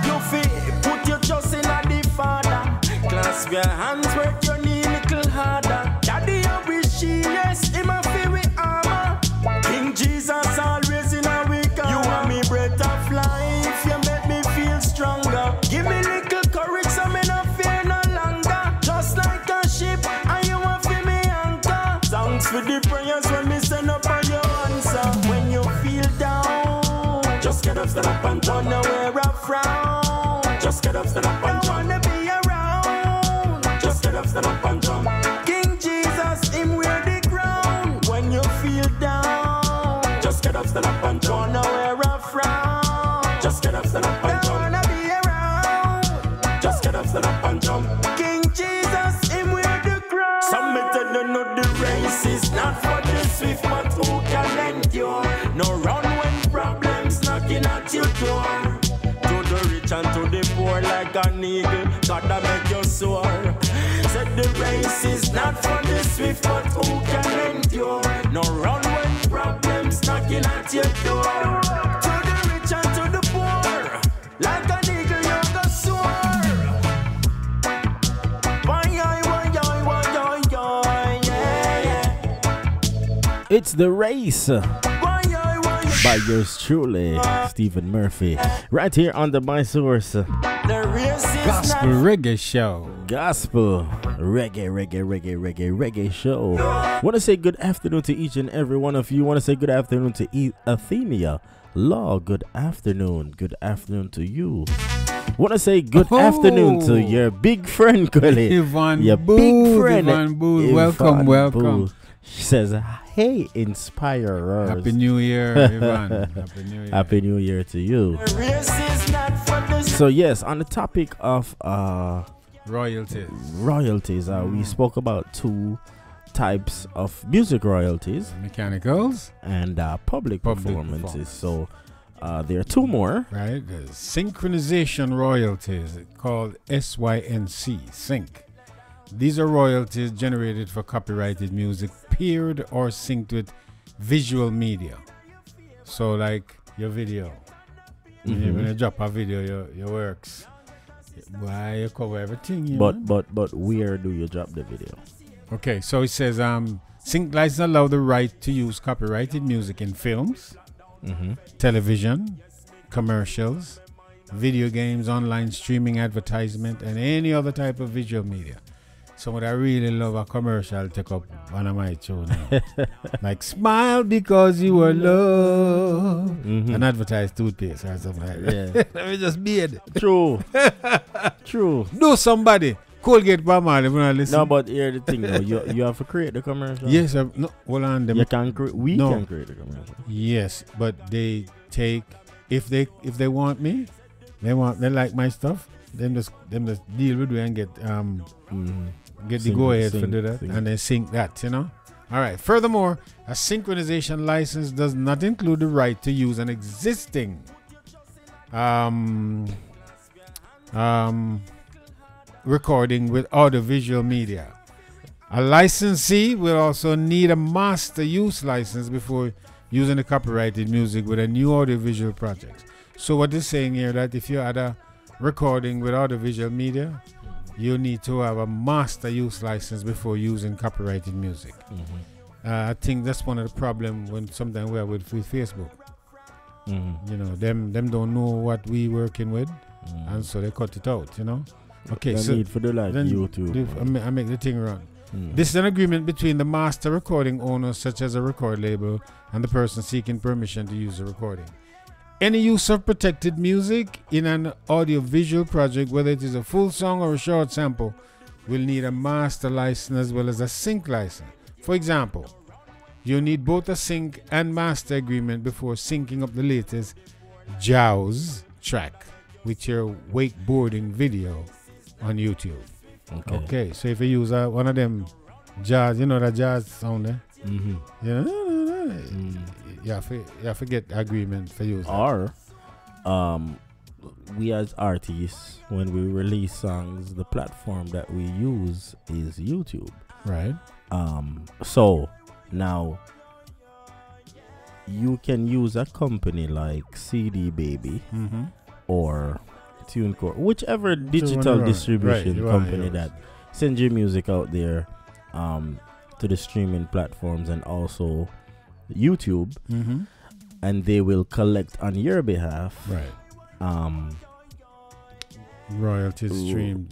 You feel put your trust in the Father. Clasp your hands, work your knee little harder. Daddy you be she, yes, him a feel with armor. King Jesus always in a week. You want me breath of life, you stand up and jump. Wanna wear a frown. Just get up, stand up and jump. Wanna be around. Just get up, stand up and jump. King Jesus, him wear the crown. When you feel down, just get up, stand up and jump. Wanna wear a frown. Just get up, stand up and jump. Wanna be around. Just get up, stand up and jump. King Jesus, him wear the crown. Some me tell you know the race is not for the swift, but who can endure? No run when problems knocking at your door. To the rich and to the poor like an eagle, gotta make you soar. Said the race is not for the swift, but who can endure? No run when problems knocking at your door. To the rich and to the poor, like an eagle you go soar. It's The Race by yours truly, Stephen Murphy, right here on the My Source Gospel Reggae Show. Gospel Reggae Show. Want to say good afternoon to each and every one of you. Want to say good afternoon to Athenia Law. Good afternoon to you. Want to say good afternoon to your big friend, Kelly. Yvonne your Booth, big friend. Yvonne Booth. Welcome. Booth. She says, hey, inspirers. Happy New Year, Yvonne. Happy New Year. Happy New Year to you. So, yes, on the topic of royalties, we spoke about two types of music royalties: mechanicals and public performances. So, there are two more. Right. The synchronization royalties called SYNC, sync. These are royalties generated for copyrighted music paired or synced with visual media. So like your video. When you drop a video, your works. Why you cover everything, but where do you drop the video? Okay, so it says sync license allow the right to use copyrighted music in films, television, commercials, video games, online streaming, advertisement, and any other type of visual media. So what I really love a commercial take up one of my show now. Like smile because you are loved. And advertise toothpaste or something like that. Yeah. Let me just be it. True. True. Do somebody. Colgate Palmolive, if you not listen. No, but here the thing though, you have to create the commercial. Yes, no, hold on. You can create. We can create the commercial. Yes, but they take if they want me, they like my stuff. Them just deal with it and get the go ahead for do that and then sync that, you know. All right. Furthermore, a synchronization license does not include the right to use an existing recording with audiovisual media. A licensee will also need a master use license before using the copyrighted music with a new audiovisual project. So what they're saying here that if you had a recording with audiovisual media, you need to have a master use license before using copyrighted music. I think that's one of the problems when sometimes we are with Facebook. You know, them don't know what we working with, and so they cut it out. You know. Okay, so need for the like YouTube. I make the thing run. This is an agreement between the master recording owner, such as a record label, and the person seeking permission to use the recording. Any use of protected music in an audio-visual project, whether it is a full song or a short sample, will need a master license as well as a sync license. For example, you need both a sync and master agreement before syncing up the latest Jaws track with your wakeboarding video on YouTube. Okay, so if you use one of them jazz, you know that jazz sound there? You have to get agreement for use. Or we as artists, when we release songs, the platform that we use is YouTube. Right. So now you can use a company like CD Baby or TuneCore, whichever digital distribution company that sends your music out there to the streaming platforms and also YouTube, and they will collect on your behalf. Royalties stream.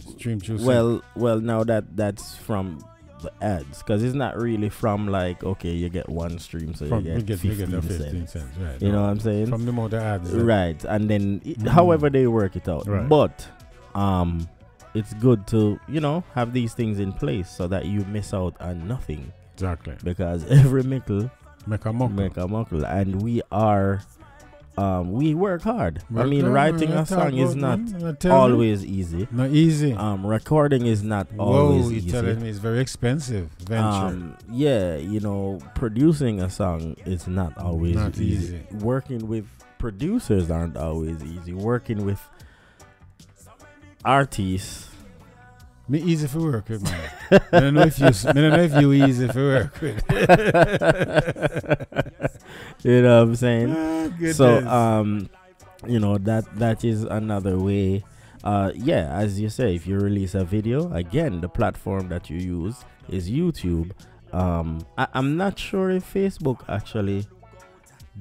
Well, now that's from the ads, because it's not really from like, okay, you get one stream, so you get 15 cents. Right? You know what I'm saying? From the amount of ads, right? And then however they work it out, right. But it's good to have these things in place so that you miss out on nothing. Exactly. Because every mickle make a muckle, and we work hard. I mean, writing a song is not always easy. Not easy. Recording is not always easy. You're telling me it's very expensive venture. Yeah, producing a song is not always easy. Working with producers aren't always easy. Working with artists. Me easy for work with, man. I don't know if you easy for work with. You know what I'm saying? So that is another way. As you say, if you release a video, again, the platform that you use is YouTube. I'm not sure if Facebook actually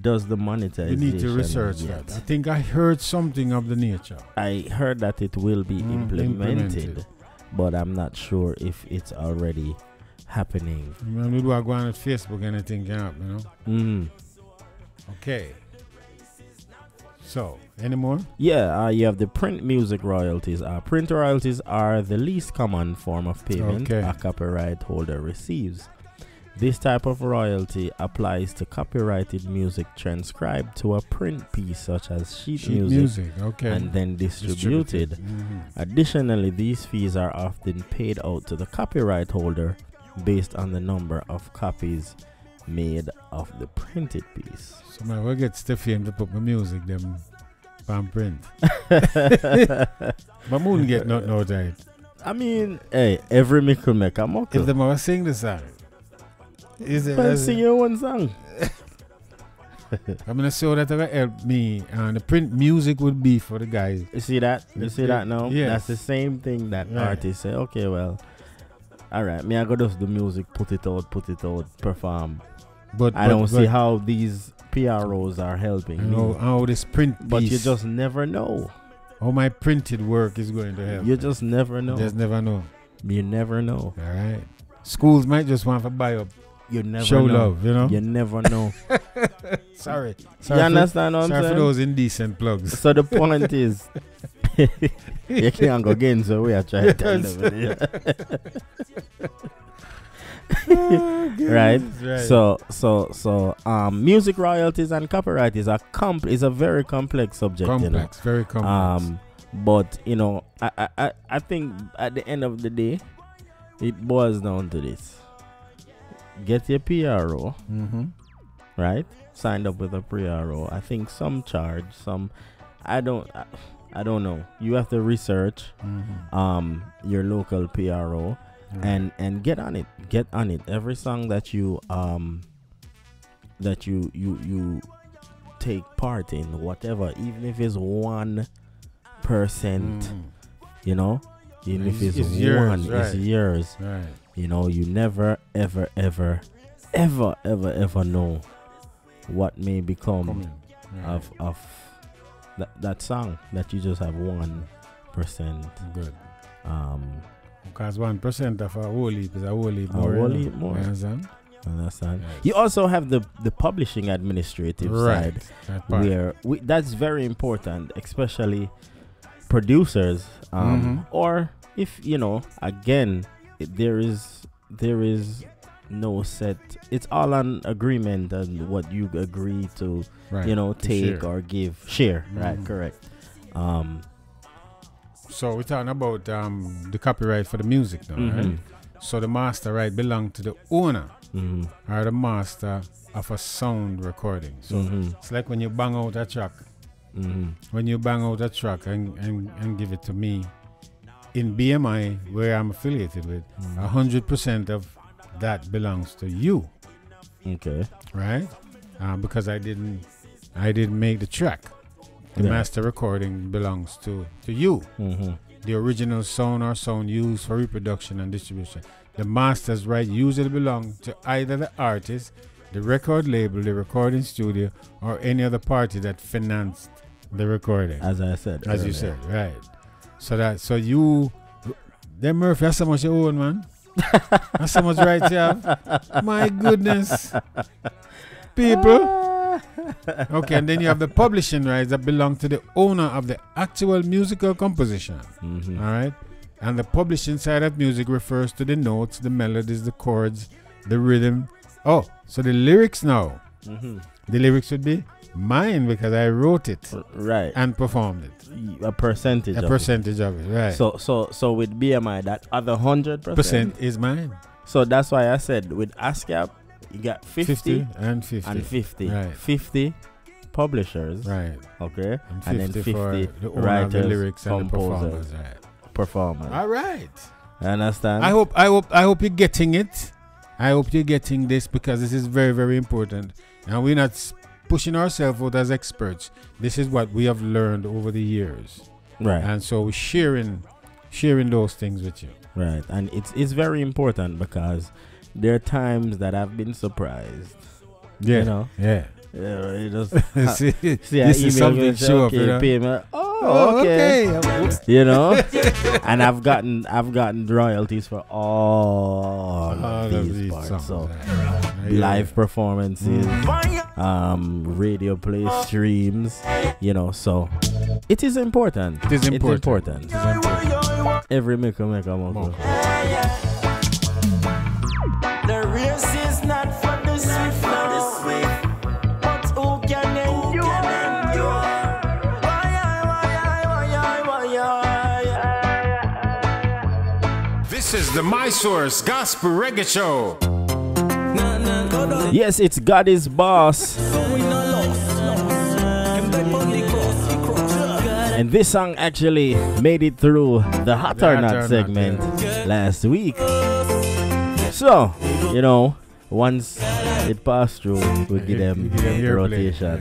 does the monetization. You need to research that. I think I heard something of the nature. I heard that it will be implemented. But I'm not sure if it's already happening. When we do go on Facebook, anything can happen, Okay. So, any more? Yeah, you have the print music royalties. Print royalties are the least common form of payment a copyright holder receives. This type of royalty applies to copyrighted music transcribed to a print piece such as sheet music and then distributed. Additionally, these fees are often paid out to the copyright holder based on the number of copies made of the printed piece. So man, we'll get Steffi to put my music them on print. But wouldn't get nothing out of it. I mean, hey, every mickle make a muckle. If them ever sing the song. Is it sing your one song? I'm gonna show that will help me, and the print music would be for the guys. You see that? You see that now? Yes. That's the same thing that artists say. Okay, well, all right. Me, I go just the music, put it out, perform. But I don't see how these PROs are helping me. How this print piece. But you just never know. How my printed work is going to help. You just never know. Just never know. You never know. All right. Schools might just want to buy up. You never show know. love, You never know. Sorry. You understand what I'm saying? Sorry for those indecent plugs. So the point is, you can't go again, so we are trying to tell them. Right? So music royalties and copyright is a very complex subject. Very complex. But I think at the end of the day, it boils down to this. Get your PRO, right? Signed up with a PRO. I think some charge, some. I don't know. You have to research your local PRO and get on it. Get on it. Every song that you take part in, whatever, even if it's 1%, even if it's yours, it's yours. Right. You never, ever know what may become of that song that you just have 1%. Good. Because 1% of a whole heap is a whole heap more. Understand? Yes. You also have the publishing administrative side, where that's very important, especially producers, or if again. There is no set. It's all on agreement and what you agree to, take share. Or give, share. Right, correct. So we're talking about the copyright for the music now, right? So the master right belong to the owner or the master of a sound recording. So it's like when you bang out a track. When you bang out a track and give it to me. In BMI, where I'm affiliated with, 100% of that belongs to you. Okay. Right? Because I didn't make the track. The master recording belongs to you. The original sound or sound used for reproduction and distribution. The master's right usually belong to either the artist, the record label, the recording studio, or any other party that financed the recording. As I said. As you said, right. So you, them Murphy, that's how much you own, man. That's so much right here. My goodness. People. Okay, and then you have the publishing rights that belong to the owner of the actual musical composition. All right. And the publishing side of music refers to the notes, the melodies, the chords, the rhythm. Oh, so the lyrics now. The lyrics would be mine because I wrote it. Right. And performed it. A percentage of it, right. So with BMI, that other 100% is mine. So that's why I said with ASCAP, you got 50 and 50. Right. 50 publishers. Right. Okay. And then 50 for the writers, the lyrics and the composers, performers. All right. You understand? I hope you're getting it. I hope you're getting this because this is very, very important. And we're not pushing ourselves out as experts. This is what we have learned over the years. Right. And so we're sharing those things with you. Right. And it's very important because there are times that I've been surprised. Yeah. You know? Yeah. Yeah, you just see this is something show up, you know? Payment. Okay. You know? And I've gotten royalties for all of these parts. Songs, so live performances, radio play streams, you know, so it is important. It is important. Every maker monk. The race is not for the swift, but who can endure? This is the My Source Gospel Reggae Show. Yes, it's God is Boss. And this song actually made it through the Hot or Not segment last week. So, you know, once it passed through, we give them rotation.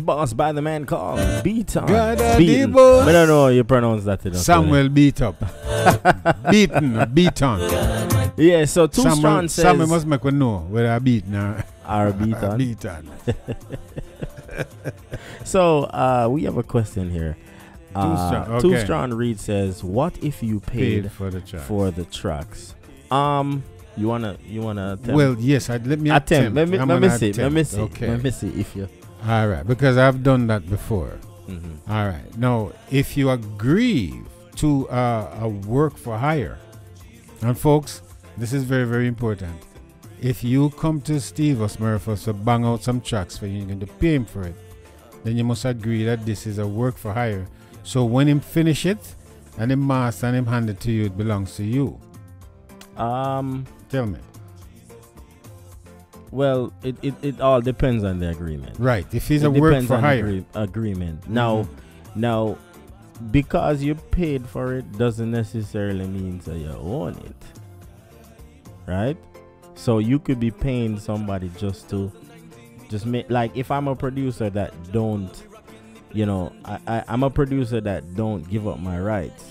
Boss by the man called Beaton. I don't know how you pronounce that. Samuel beat up. Beaton. Yeah, so Too Strong says Samuel must make one know whether I beaten or beaton. Beaton. So we have a question here. Too Strong Reed says, what if you paid for the tracks? You wanna attempt? Well, yes, let me attempt. Let me see. Okay. Let me see if you. All right, because I've done that before. All right. Now, if you agree to a work for hire, and folks, this is very, very important. If you come to Steve Osmurfus to bang out some tracks for you, you're going to pay him for it, then you must agree that this is a work for hire. So when him finish it, and him master and him hand it to you, it belongs to you. Tell me. Well, it all depends on the agreement. Right. If he's a work for hire agreement. Now, because you paid for it doesn't necessarily mean that you own it. Right? So you could be paying somebody just make, like, if I'm a producer that don't, I'm a producer that don't give up my rights.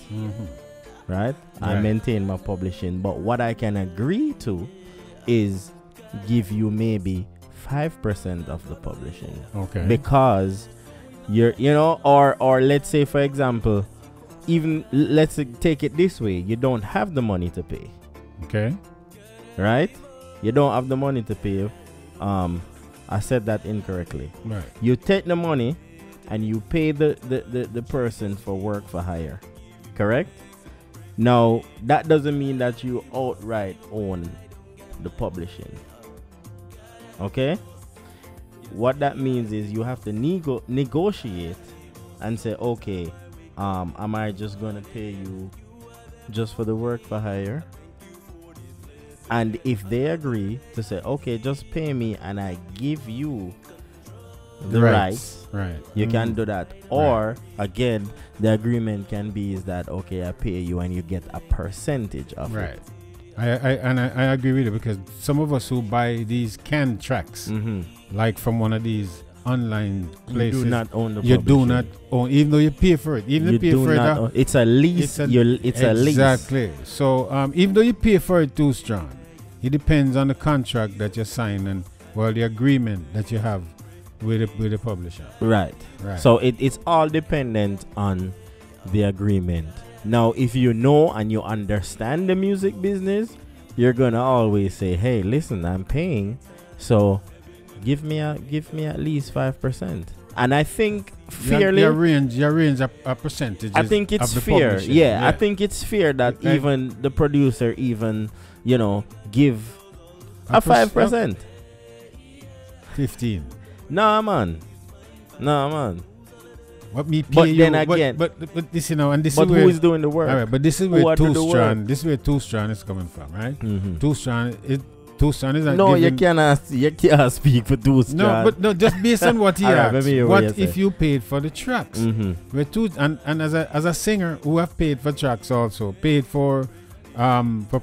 Right? I maintain my publishing, but what I can agree to is give you maybe 5% of the publishing. Okay. Because or let's say, for example, even let's take it this way, you don't have the money to pay. Okay. Right? You don't have the money to pay. I said that incorrectly. Right. You take the money and you pay the person for work for hire. Correct? Now, that doesn't mean that you outright own the publishing. Okay? What that means is you have to negotiate and say, okay, am I just going to pay you just for the work for hire? And if they agree to say, okay, just pay me and I give you the rights, you can do that. Or, again, the agreement can be is that, okay, I pay you and you get a percentage of it. I agree with you, because some of us who buy these canned tracks, like from one of these online places, you do not own the you do not own, even though you pay for it. Even if you pay for it, it's a lease. It's a lease. Exactly. So even though you pay for it too strong, it depends on the contract that you sign and the agreement that you have with the publisher. Right. So it's all dependent on the agreement. Now, if you know and you understand the music business, you're gonna always say, "Hey, listen, I'm paying, so give me at least 5%." And I think fairly, your range a percentage. I think it's fair. Yeah, I think it's fair that even the producer give a 5%. 15. Nah, man. What me pay but you? Then again, but this and this. But is where, who is doing the work? All right, but this is where Too Strong. This is where Too Strong is coming from, right? Too Strong is not. No, you can't speak for Too Strong. No, but just based on what he asked. Right, what if you paid for the tracks? We're and as a singer who have paid for tracks also, paid for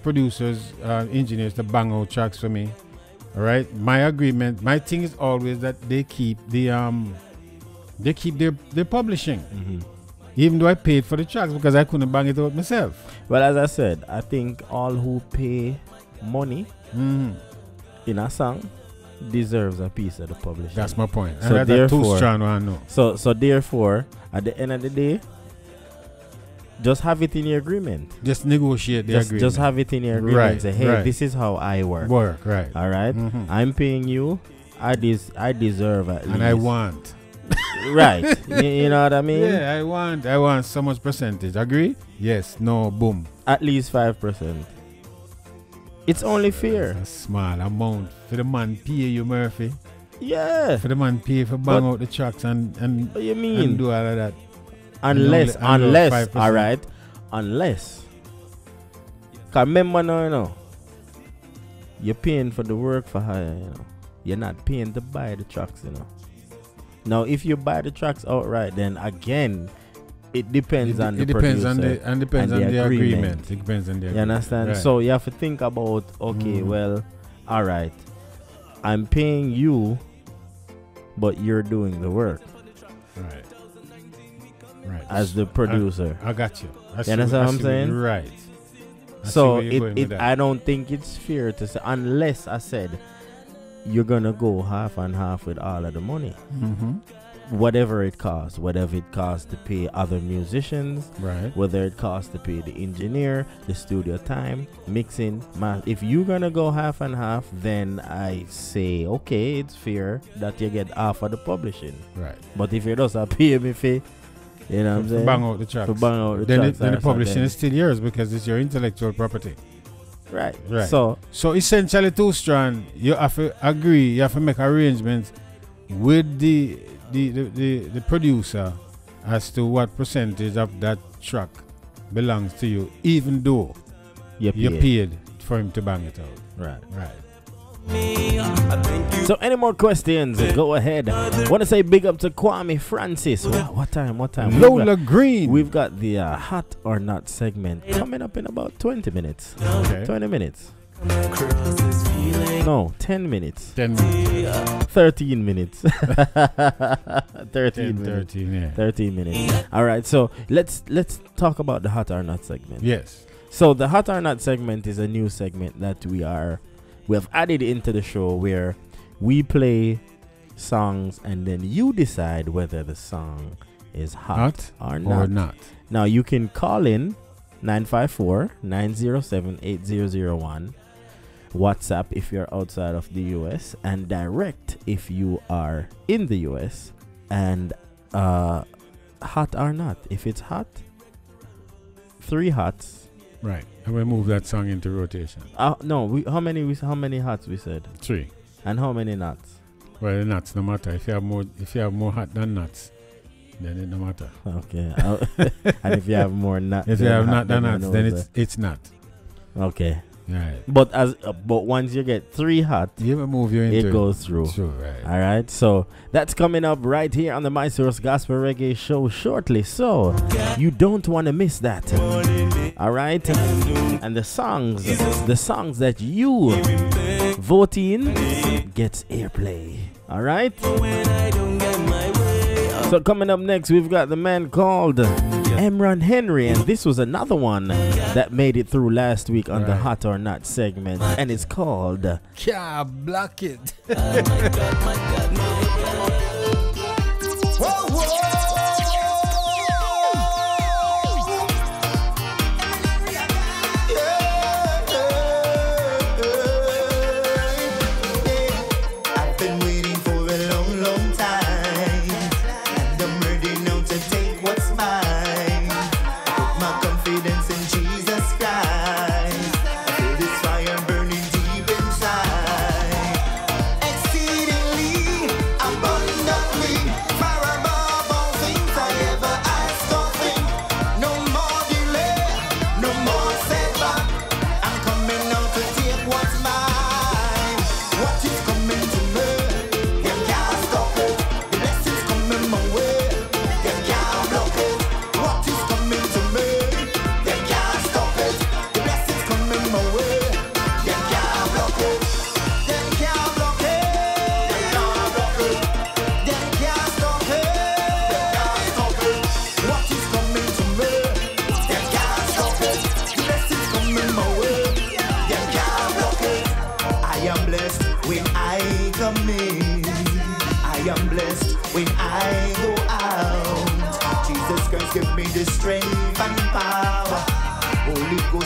producers, engineers to bang out tracks for me. All right, my thing is always that they keep their publishing, even though I paid for the tracks because I couldn't bang it out myself. Well, as I said, I think all who pay money in a song deserves a piece of the publishing. That's my point. So and therefore, Too Strong, I know. So therefore, at the end of the day, just have it in your agreement. Just negotiate the agreement. Just have it in your agreement. Right, say, hey, this is how I work. Right. All right. I'm paying you. I deserve at least. And I want. Right. You know what I mean? Yeah, I want so much percentage. Agree? Yes. No. Boom. At least 5%. It's only fair. It's a small amount for the man pay you, Murphy. Yeah. For the man pay for bang out the tracks and what you mean? And do all of that. Unless, all right. Unless. Because remember now, you're paying for the work for hire, You're not paying to buy the tracks, Now, if you buy the tracks outright, then again, it depends on the producer. It depends on the agreement. It depends on the agreement. You understand? Right. So you have to think about, okay, well, all right, I'm paying you, but you're doing the work. Right. As the producer. I got you. You understand what I'm saying? Right. So I don't think it's fair to say, unless I said you're gonna go half and half with all of the money. Whatever it costs to pay other musicians, right? Whether it costs to pay the engineer, the studio time, mixing, if you're gonna go half and half, then I say okay, it's fair that you get half of the publishing, right? But if you just pay me fee, you know what I'm saying? Bang out the tracks. Then the publishing is still yours because it's your intellectual property. Right. So essentially, Too Strong, you have to agree, you have to make arrangements with the producer as to what percentage of that track belongs to you, even though you paid for him to bang it out. Right. Right. So any more questions? Go ahead. Want to say big up to Kwame Francis. What time? Lola Green. We've got the hot or not segment coming up in about 20 minutes. Okay. 20 minutes. No, 10 minutes. 10 minutes. 13 minutes. 13 minutes. 13, yeah. 13 minutes. All right, so let's talk about the hot or not segment. Yes. So the hot or not segment is a new segment that we have added into the show where we play songs and then you decide whether the song is hot or not. Now you can call in 954-907-8001, WhatsApp if you're outside of the US, and direct if you are in the US, and hot or not. If it's hot, 3 hots. Right. And we move that song into rotation. No, how many hots we said? 3. And how many nuts? Well, the nuts no matter. If you have more hot than nuts, then it no matter. Okay. And if you have more nuts, if you have not than nuts, then it's not. Okay. Right. But once you get 3 hot, you move you into it goes through. Sure, right. All right. So that's coming up right here on the My Source Gospel Reggae Show shortly. So you don't want to miss that. All right. And the songs that you vote in gets airplay. All right. So coming up next, we've got the man called Emron Henry, and this was another one that made it through last week on the Hot or Not segment, and it's called Can't Block It.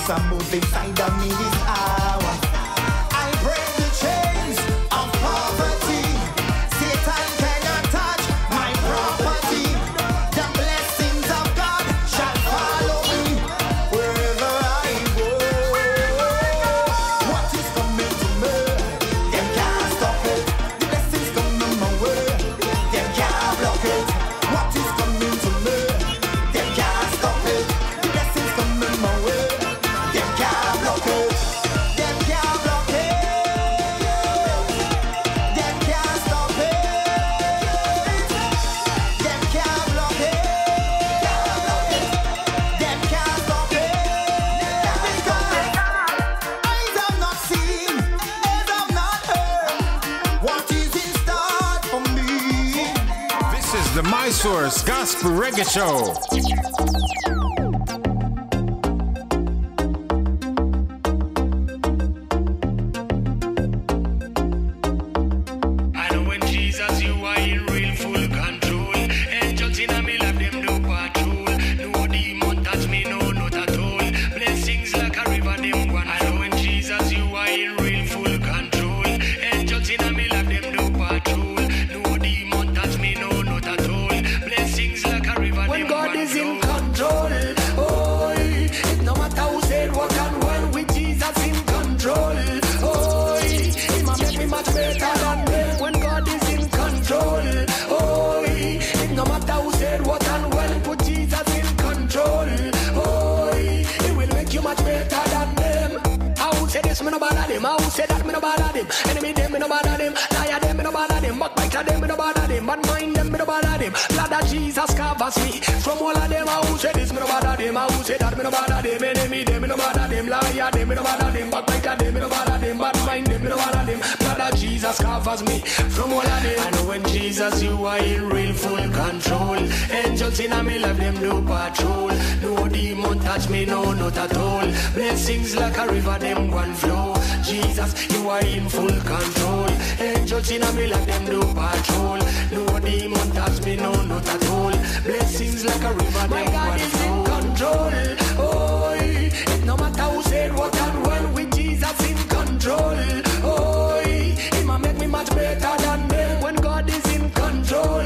I'm moving inside of me this hour. I break the chains of poverty. Satan cannot touch my property. The blessings of God shall follow me wherever I go. What is coming to me? Them can't stop it. The blessings coming my way. Them can't block it. What is coming to me? Them can't stop it. The blessings coming my way. The My Source Gospel Reggae Show. When God is in control, this, me no bother them. Who say that, me no bother them. Enemy them, me no bother them. Liar them, me no bother them. Backbiter them, me no bother them. Bad mind them, me no bother them. Blood of Jesus covers me from all of them. Who say this, me no bother them. Who say that, me no bother them. Enemy them, me no bother them. Liar them, me no bother them. Backbiter them, me no bother them. Bad mind them, me no bother them. Blood of Jesus covers me from all of them. I know when Jesus, you are in real full control. Angels in a me life, them do patrol. No demon touch me, no, not at all. Blessings like a river, them one flow. Jesus, you are in full control. Angels in a me life, them do patrol. No demon touch me, no, not at all. Blessings like a river, my them God one is flow. In control. Oh, it no matter who said what and when, with Jesus in control. Oh, he might make me much better than them when God is in control.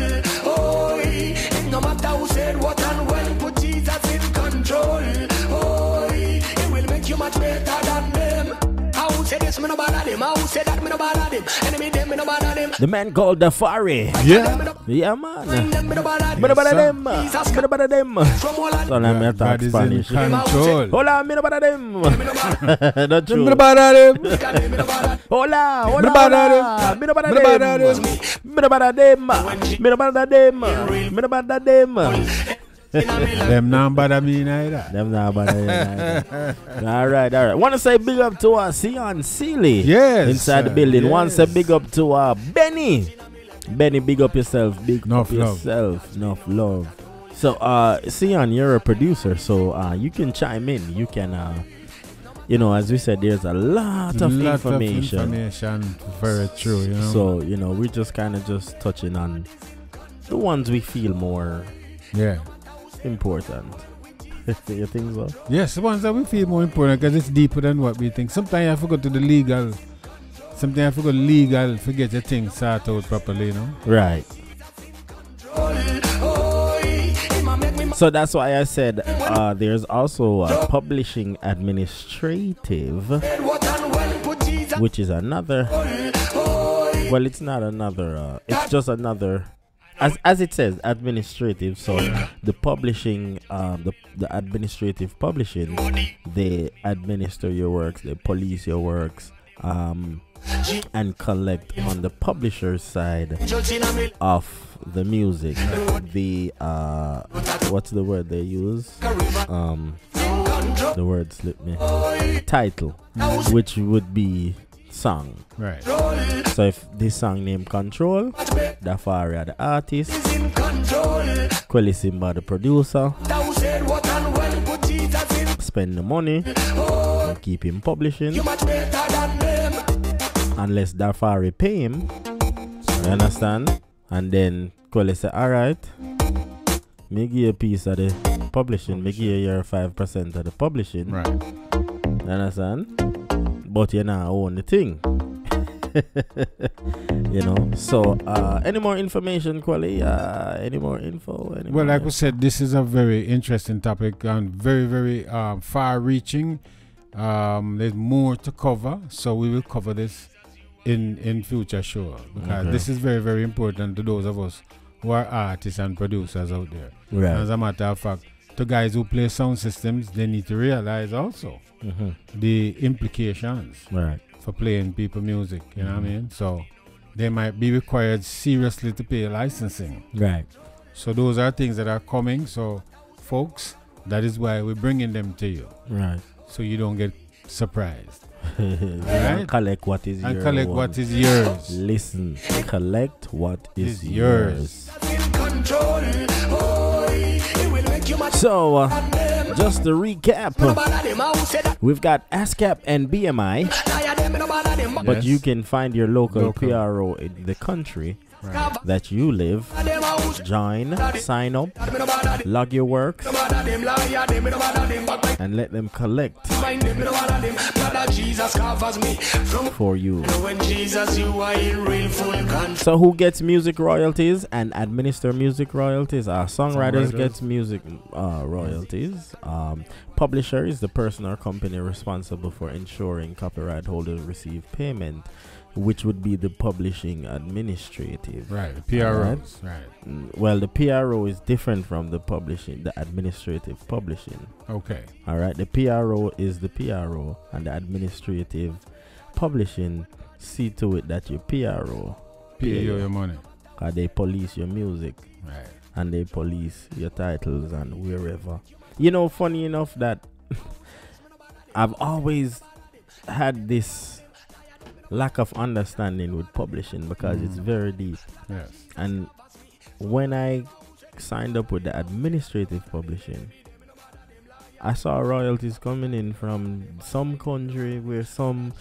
Oh, it no matter who said what and when, put Jesus in control. Oh, he will make you much better than them. Who say this, me no bother them. Who say that, me no bother them. Enemy them, me no bother them. The man called the Fari. Yeah. Yeah, man. Me no bother them. Me no bother them. So now me talk Spanish. Hold on, me no bother them. Not true. Me no bother them. Hola. Me no bother them. Me no bother them. Me no bother them. Me no bother them. Me no bother them. Them not bother me neither. Them not bother me neither. Alright. Want to say big up to Sion Seeley. Yes. Inside the building. Yes. Want to say big up to Benny. Benny, big up yourself. Big Enough up love. yourself. Enough love. So, Sion, you're a producer, so you can chime in. You can, as we said, there's a lot of information. Very true, you know. So, we're just kind of just touching on the ones we feel more important. You think so? Yes, the ones that we feel more important because it's deeper than what we think. Sometimes I forgot to the legal. Sometimes I forgot legal, forget your things sort out properly, Right. So that's why I said there's also a publishing administrative, which is another. Well, it's not another. It's just another. As it says, administrative. So the publishing, the administrative publishing, they administer your works, they police your works, and collect on the publisher's side of the music. The what's the word they use? The word slipped me. Title, which would be song. Right. So if this song named Control, Dafari the artist, Kweli Simba the producer, spend the money and keep him publishing unless Dafari pay him. You understand? And then Kweli say, alright, me give you a piece of the publishing, me give you your 5% of the publishing. Right. You understand? But you now own the thing. So any more information, Kweli? Any more info? Well, like we said, this is a very interesting topic and very, very far reaching. There's more to cover, so we will cover this in future show because this is very, very important to those of us who are artists and producers out there. Right. As a matter of fact, to guys who play sound systems, they need to realize also the implications for playing people music, you know what I mean? So they might be required seriously to pay licensing. Right. So those are things that are coming. So folks, that is why we're bringing them to you. Right. So you don't get surprised. Right? Collect what is yours. And collect what is yours. Listen, collect what is yours. So, just to recap, we've got ASCAP and BMI, but you can find your local PRO in the country that you live. Join, sign up, log your works, and let them collect for you. So who gets music royalties and administer music royalties? Songwriters gets music royalties. publisher is the person or company responsible for ensuring copyright holders receive payment, which would be the publishing administrative. Right, the PROs. Right. Well, the PRO is different from the publishing, the administrative publishing. Okay. All right. The PRO is the PRO, and the administrative publishing see to it that your PRO pay you your money. Because they police your music. Right. And they police your titles and wherever. You know, funny enough that I've always had this lack of understanding with publishing because it's very deep. Yes. And when I signed up with the administrative publishing, I saw royalties coming in from some country where some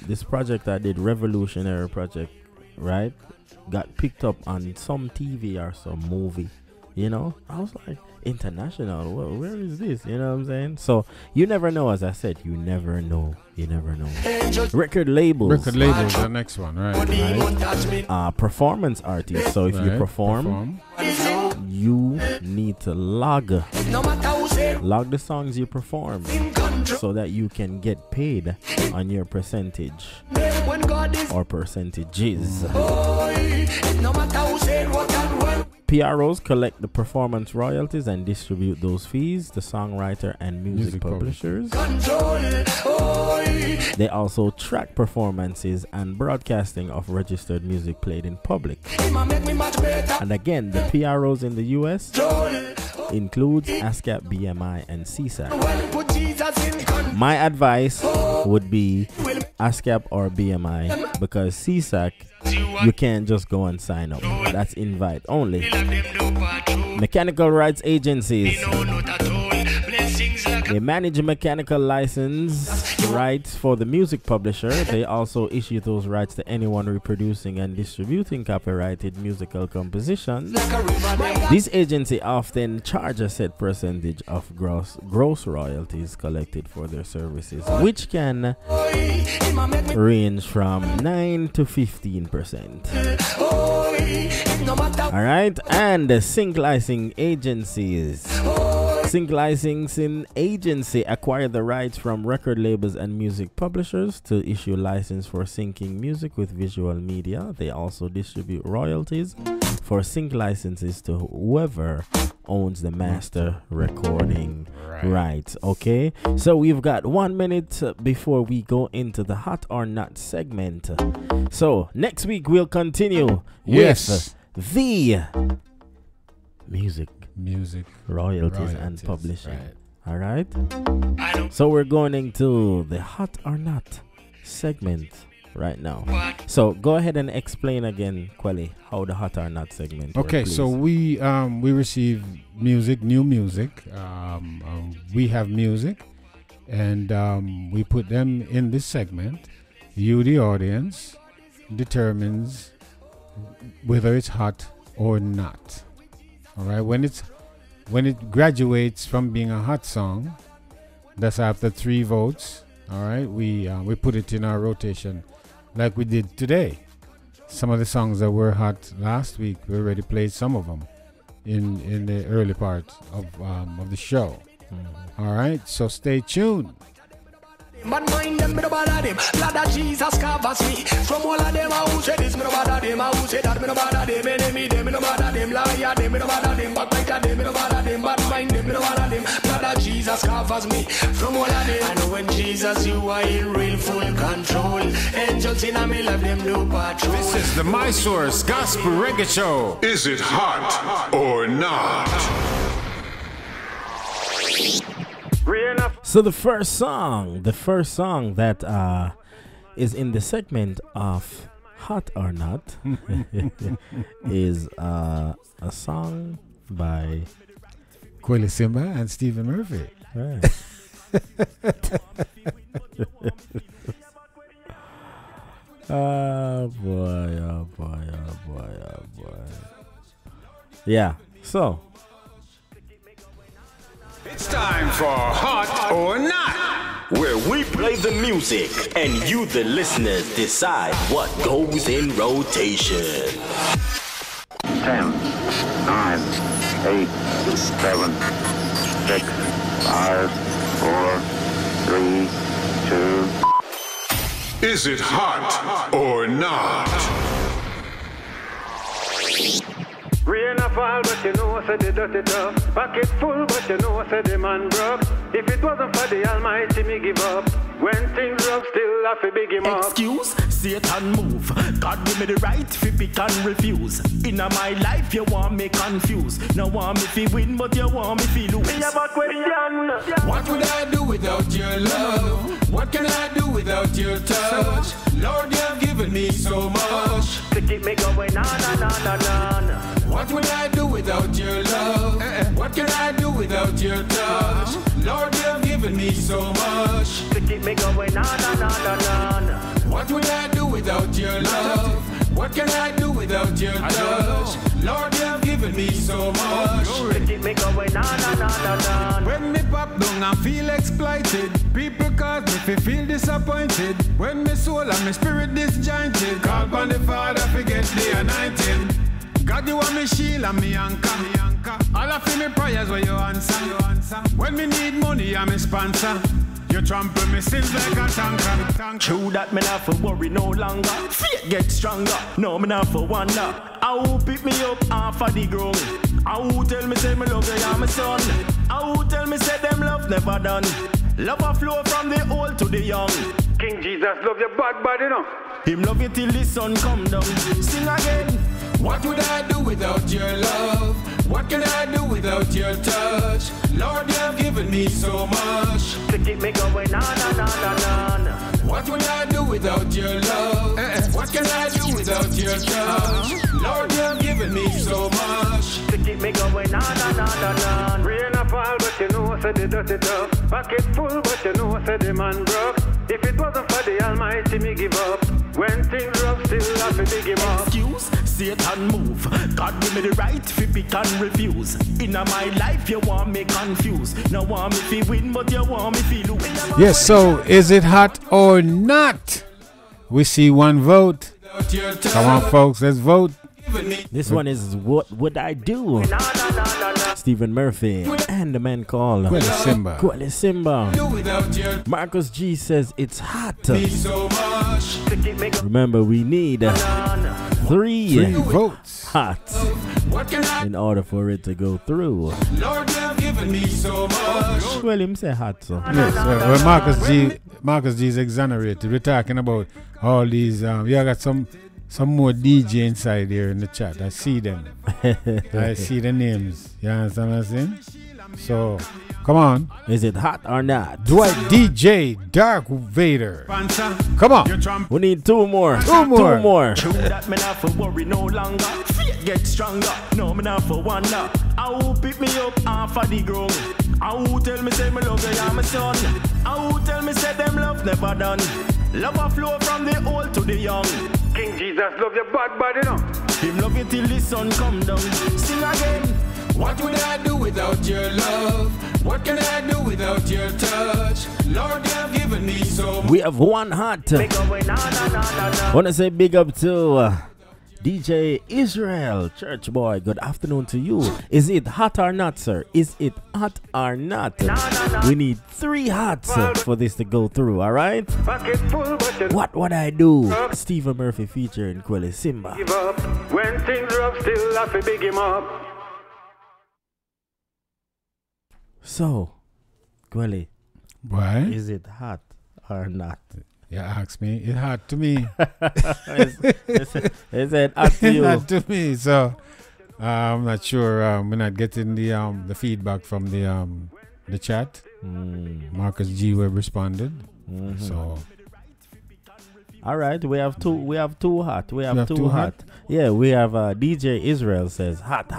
this project I did, revolutionary project, right, got picked up on some TV or some movie. You know, I was like, international, where is this? You know what I'm saying? So you never know. As I said, you never know. You never know. Record labels, the next one, right? Performance artists. So if you perform, you need to log the songs you perform so that you can get paid on your percentage or percentages. PROs collect the performance royalties and distribute those fees to songwriter and music publishers. They also track performances and broadcasting of registered music played in public. And again, the PROs in the US includes ASCAP, BMI, and CSAC. My advice would be ASCAP or BMI, because CSAC, you can't just go and sign up. That's invite only. Mechanical rights agencies. They manage a mechanical license rights for the music publisher. They also issue those rights to anyone reproducing and distributing copyrighted musical compositions. These agencies often charge a set percentage of gross royalties collected for their services, which can range from 9 to 15%. Alright, and the sync licensing agencies. Sync licensing agency acquire the rights from record labels and music publishers to issue license for syncing music with visual media. They also distribute royalties for sync licenses to whoever owns the master recording rights. Okay, so we've got 1 minute before we go into the hot or not segment. So next week we'll continue with the music royalties and publishing. All right, so we're going into the hot or not segment right now. So go ahead and explain again, Quelly, how the hot or not segment okay works, so we receive music, new music. We have music, and we put them in this segment. You, the audience, determines whether it's hot or not. All right, when it graduates from being a hot song, that's after 3 votes. All right, we put it in our rotation like we did today. Some of the songs that were hot last week, we already played some of them in the early part of the show. All right, so stay tuned. But mind them, me no bother them. Blood of Jesus covers me. From all of them, who say this, me no bother them. Who say that, me no bother them. Enemy them, me no bother them. Liar them, me no bother them. Backbiter them, me no bother them. Bad mind them, me no bother them. Blood of Jesus covers me. From all of them, I know when Jesus, you are in real full control. Angels in a me love them do patrol. This is the My Source Gospel Reggae Show. Is it hot or not? So the first song that is in the segment of hot or not is a song by Quelly Simba and Stephen Murphy. Right. Oh boy, oh boy, oh boy, oh boy. Yeah, so It's time for Hot or Not, where we play the music and you, the listeners, decide what goes in rotation. 10, 9, 8, 7, 6, 5, 5, 4, 3, 2. Is it hot or not? Rain a fall, but you know, say the dirty tough. Pocket full, but you know, say the man broke. If it wasn't for the Almighty, me give up. When things rough, still have to big him up. Excuse, Satan move. God give me the right to pick and refuse. In my life, you want me confused. No want me to win, but you want me to lose. Me have a question. What would I do without your love? What can I do without your touch? Lord, you have given me so much to keep me going on and on and on. What would I do without your love? What can I do without your touch? Lord, you have given me so much to keep me going on and on and on. What would I do without your love? What can I do without your touch? Lord, you have given me so much to keep me going on and on and on. When me pop down and feel exploited, people cause me fi feel disappointed. When me soul and me spirit disjointed, call upon the Father forget the anointing. God, you are me shield and me anchor. All of me prayers where you answer. When me need money, I'm a sponsor. You trample me sins like a tanker. True that me not for worry no longer. Faith get stronger. No me not for wonder. I will pick me up off of the ground. I will tell me say me love you, you're my son. I will tell me say them love never done. Love a flow from the old to the young. King Jesus love your bad body, no? Him love you till the sun come down. Sing again. What would I do without your love? What can I do without your touch? Lord, you have given me so much to keep me going on and on and on. What would I do without your love? What can I do without your touch? Lord, you have given me so much to keep me going on and on and on. Rain a fall, but you know, say the dirty tough. Pocket full, but you know, say the man broke. If it wasn't for the Almighty, me give up. When things rough, still have to big him up. Excuse, Satan move. God give me the right to pick and refuse. In my life, you want me confused. No want me to win, but you want me to lose. Yes, so is it hot or not? We see one vote. Come on, folks, let's vote. This one is What Would I Do? Stephen Murphy and the man called Kweli Simba. Marcus G says it's hot. Remember, we need 3 votes hot in order for it to go through. Lord, you have given me so much. Well, him say hot, so. Yes, well, Marcus G is exonerated. We're talking about all these. You got some more DJ inside here in the chat. I see them. I see the names. You understand what I'm saying? So, come on. Is it hot or not? Dwight DJ Dark Vader. Come on. We need 2 more. 2 more. 2 more. True that me not for worry no longer. Faith get stronger. No me not for wonder. I will pick me up off of the ground. I will tell me say me love you, you're my son. I will tell me say them love never done. Love a flow from the old to the young. King Jesus love your bad body, no? Him love you till the sun come down. Sing again. What would I do without your love? What can I do without your touch? Lord, you have given me so much. We have one hot. Wanna say big up to DJ Israel, church boy. Good afternoon to you. Is it hot or not, sir? Is it hot or not? We need 3 hots for this to go through, all right? What would I do? Stephen Murphy featuring Kweli Simba. Give up. When things rough, still have to big him up. So, Kweli, why is it hot or not? Yeah, ask me. It's hot to me. Is it hot to you? It's hot to me. So, I'm not sure. We're not getting the feedback from the chat. Marcus G Web responded. So. All right, we have 2 hot. We have 2 hot. Yeah, we have DJ Israel says hot.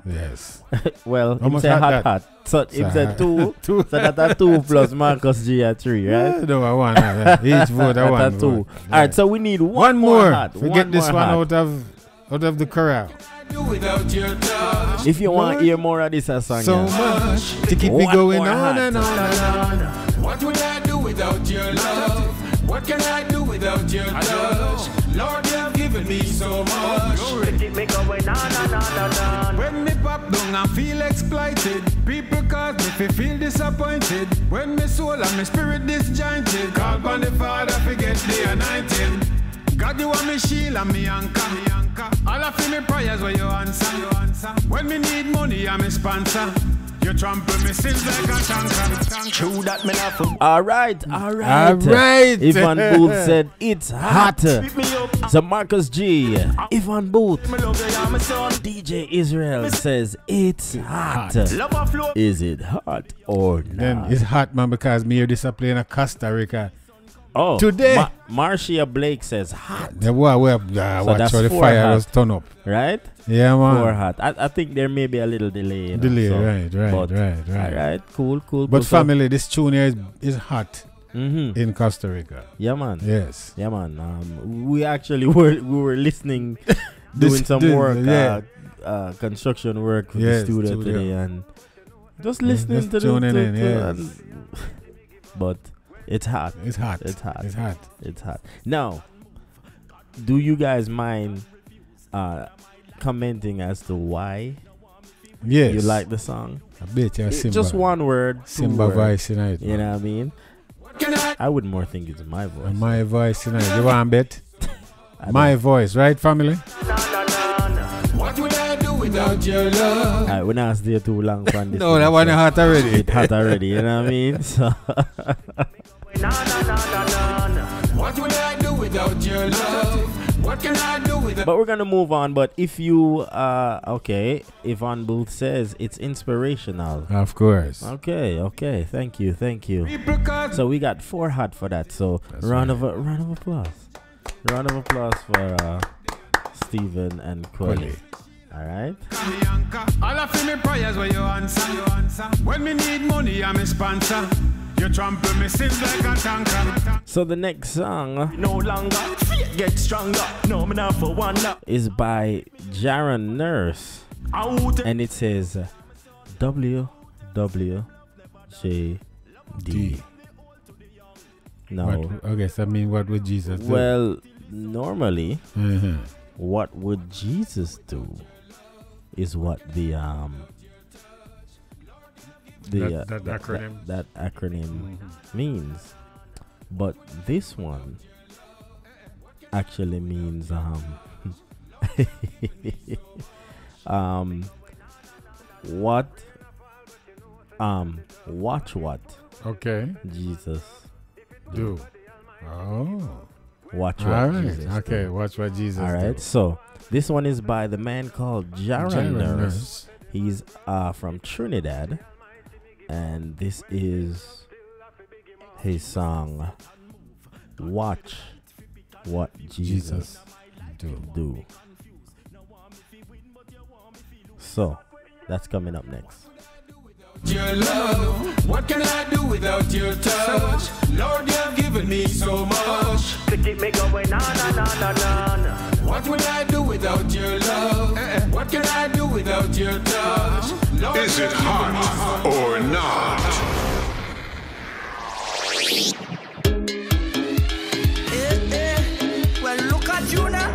Yes. Well, he said hot. So it said 2. So that's 2 plus Marcus G at 3, right? No, I want that. Each vote I want. 2. All right, so we need one more hot. Forget this one out of the corral. If you want to hear more of this song, so much to keep me going on and on and on. What would I do without your love? What can I do without your touch? Lord, you have given me so much. Keep me going on. When me pop down and feel exploited, people cause me feel disappointed. When me soul and me spirit disjointed, call upon the Father, forget the anointing. God, you are me shield and me anchor. All of me prayers where you answer. When me need money, I'm a sponsor. You trample me sins like a tanker. True that me love for. All right. Ivan Booth said it's hot. So Marcus G, Ivan Booth, DJ Israel says it's hot. Is it hot or not? Then it's hot, man, because me hear this playing in Costa Rica. Oh, today. Marcia Blake says hot. Yeah, watch how the fire was turn up. Right? Yeah, man. 4 hot. I think there may be a little delay. Right. Cool. But family, this tune here is hot in Costa Rica. Yeah, man. Yes. Yeah, man. We actually were listening, doing some work, construction work for the studio today, and just listening to the but it's hot. It's hot. Now, do you guys mind commenting as to why you like the song? I bet you Simba. Just one word. Simba voice tonight. You know what I mean? I would more think it's my voice. My voice tonight. You want to bet? My voice, right, family? What would I do without your love? Alright, we're not stay too long from this. No, that one is hot already. It's hot already, you know what I mean? So what would I do without your love? What can I do without? But we're gonna move on. But if you Ivan Booth says it's inspirational. Of course. Okay. Thank you. So we got 4 hot for that. So round of applause. Round of applause for Stephen and Quelly. All right. All of me prayers where you answer. When me need money, I'm a sponsor. You trample me sins like a tanker. So the next song no longer get stronger. No, me not for one now. Is by Jaron Nurse, and it says WWJD. No. Okay, so I mean, what would Jesus do? Well, normally, what would Jesus do? Is what the acronym means, but this one actually means watch what Jesus do. Watch what Jesus do. Watch what Jesus do. All right, so this one is by the man called Jaron Nurse. He's from Trinidad, and this is his song Watch What Jesus Do. So that's coming up next. Your love, what can I do without your touch? Lord, you have given me so much to keep me going on. What would I do without your love? What can I do without your touch? Lord, is it hot or not? Well, look at you now.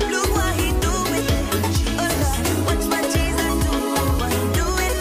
Look what he doing. Oh, watch what Jesus do. What he doing.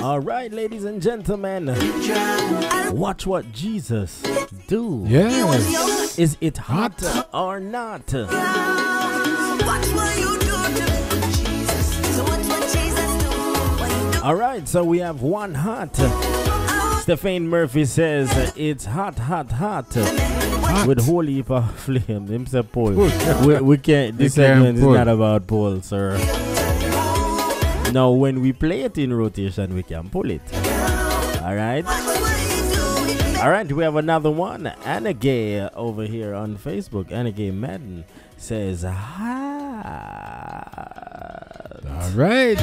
All right, ladies and gentlemen, watch what Jesus do. Yes. Is it hot or not? Watch what you do to Jesus. So watch what Jesus do. All right, so we have one hot. Stephen Murphy says it's hot, hot, hot. With whole heap of flame. Him say Paul. We can't. This segment is not about Paul, sir. Now, when we play it in rotation, we can pull it. All right. All right. We have another one. Anna Gay over here on Facebook. Anna Gay Madden says hot. All right.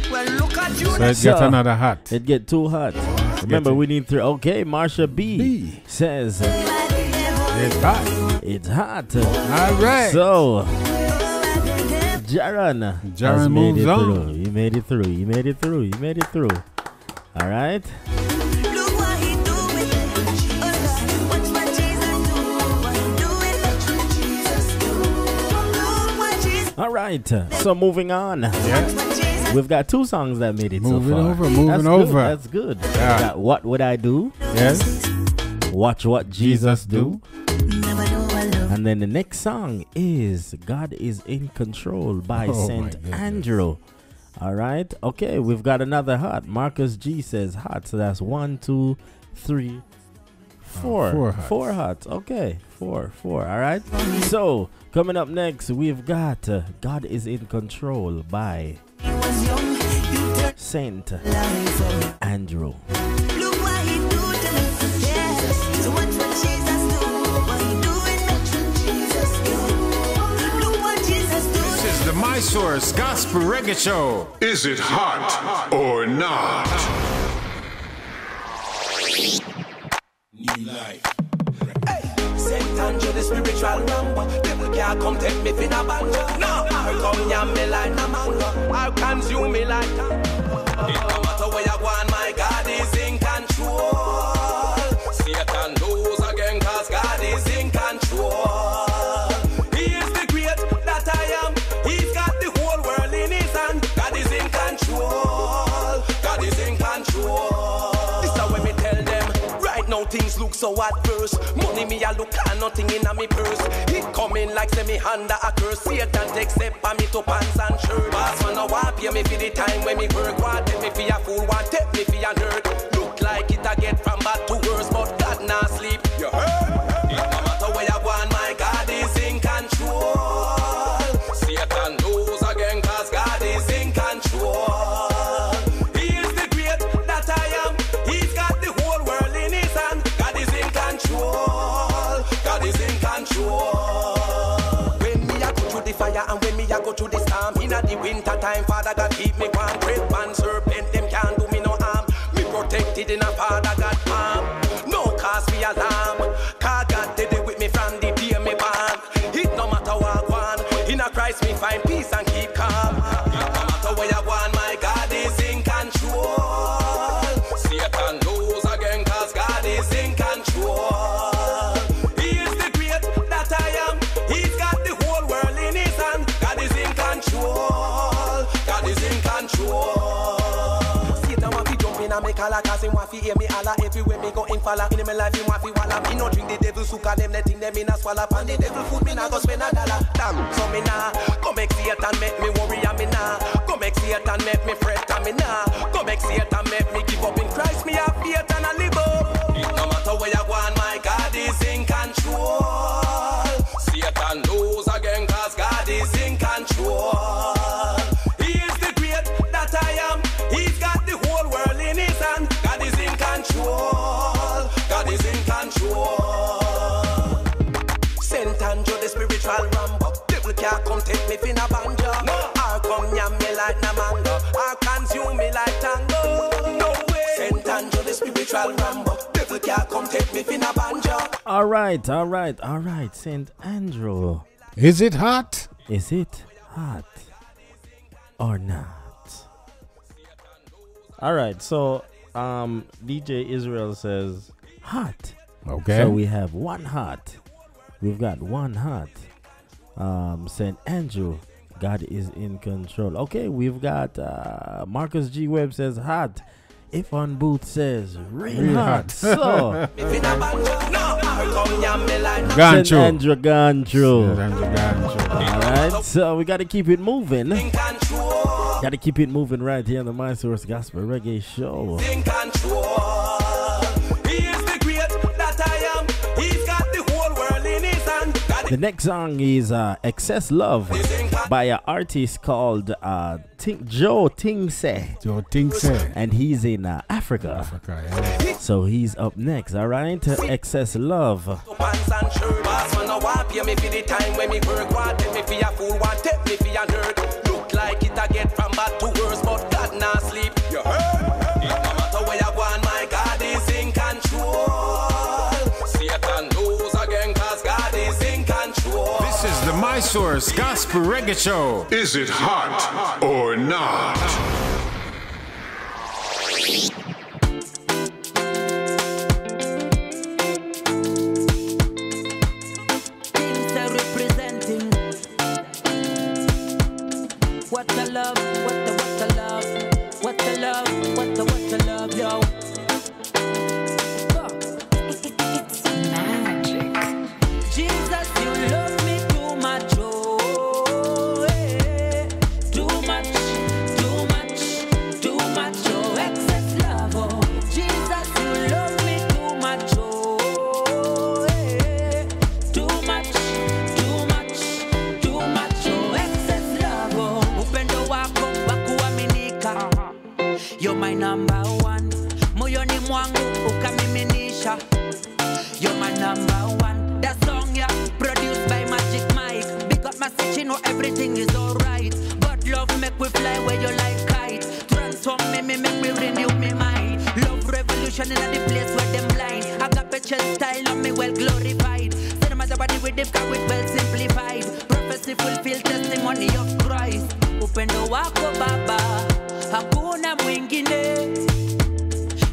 Well, look at you. So it gets another hot. It get too hot. Remember, we need 3. Okay, Marsha B says it's hot. It's hot. All right. So Jaron moves on. He made it through. He made it through. He made it through. All right. Look what he doing. Watch what Jesus do. What he doing. Jesus do. Look what Jesus. All right. So moving on. Yeah. We've got 2 songs that made it moving so far. Moving over. That's good. Yeah. Got What Would I Do? Yes. Watch What Jesus Do. Never know I love. And then the next song is God is in Control by St. Andrew. All right. Okay, we've got another hot. Marcus G says hot. So that's 1, 2, 3, 4. 4 hots. Okay. 4. All right. So coming up next, we've got God is in Control by St. Andrew. Look what he do to me. Yes. So watch what Jesus do. What he doing. Jesus do. Look what Jesus do. This is the My Source Gospel Reggae Show. Is it hot or not? New life. Hey, St. Andrew, the spiritual number. Devil can't come take me fin a banjo. No, I'll come yam me like a mango. I'll consume me like tango. It no matter where you go on, my God is in control. Satan knows again, cause God is in control. He is the great that I am. He's got the whole world in his hand. God is in control. God is in control. This is when me tell them. Right now things look so adverse. Money me a look and nothing in a me purse. It coming like semi under a curse. Satan take step on me to pants and shirt. Boss man a want pay me for the time when me work. Want take me for a fool, want take me for a nerd. Look like it a get from bad to worse, but God not sleep. You heard? It no matter where you go on, my God is in control. Satan knows again, cause God is in control. He is the great that I am. He's got the whole world in his hand. God is in control. God is in control. When me a go through the fire and when me a go through the storm, in the winter time, Father God keep me warm. Great man, serpent, them can't do me no harm. Me protected in a Father God palm. No cause me alarm. Cause God did it with me from the day me born. It no matter what I want. In a Christ me find peace and keep calm. It no matter where you go on, my God is in control. Satan knows again, cause God is in control. He is the great that I am. He's got the whole world in his hand. God is in control. God is in control. Satan want to jump in and make a la cause him want to hear me holla. Everywhere me go in falla. In my life him want to walla. Me no drink the devil suka them. Letting them in a swallow. And the devil food me nah go spend $1. Damn, so me nah go make Satan make me worry and me nah go make Satan make me fret and me nah go make Satan make me give up in Christ. Me have faith and I live up. It no matter where you go on, my God is in control. Satan knows again, cause God is in control. He is the great that I am. He's got the whole world in his hand. God is in control. God is in control. St. Andrew, the spiritual Rambo. Devil can't come take me fin a banjo. No. I'll come yam me like na mango. I'll consume me like tango. No way. St. Andrew, the spiritual Rambo. Devil can't come take me fin a banjo. All right. St. Andrew. Is it hot? Is it hot or not? All right. So, DJ Israel says hot. Okay. So we have one hot. We've got one hot. St. Andrew, God is in control. Okay, we've got Marcus G. Webb says hot. If on Booth says real hot. So Gancho. Andrew Gancho. Alright, so we gotta keep it moving. Gotta keep it moving right here on the My Source Gospel Reggae Show. In control. He is the great that I am. He's got the whole world in his hand. The next song is Excess Love by an artist called Joe Tingse. Joe Tingse. And he's in Africa. Yeah. So he's up next, alright? Excess Love. Look like it I get from bad to worse, but God not sleep. You heard? It no matter where you go, my God is in control. Satan lose again, cause God is in control. This is the My Source Gospel Reggae Show. Is it hot or not? What the love, what the love, what the love, what the love, yo. It's magic. Jesus, you love me too much, oh, eh. Too much, too much, too much, oh, excess love, oh. Jesus, you love me too much, oh, eh. Too much, too much, too much, oh, excess love, oh. Upendo wako wakuaminika, you're my number one. Moyoni mwangu ukamiminisha, you're my number one. That song yeah, produced by Magic Mike. Big up message, you know everything is alright. But love make we fly where you like kite. Transform me make me renew me mind. Love revolution in the place where them blind. I got picture style on me well glorified. Cinema the body with the car with well simplified. Prophecy fulfilled testimony of Christ. Upendo wako baba, hakuna mwingine.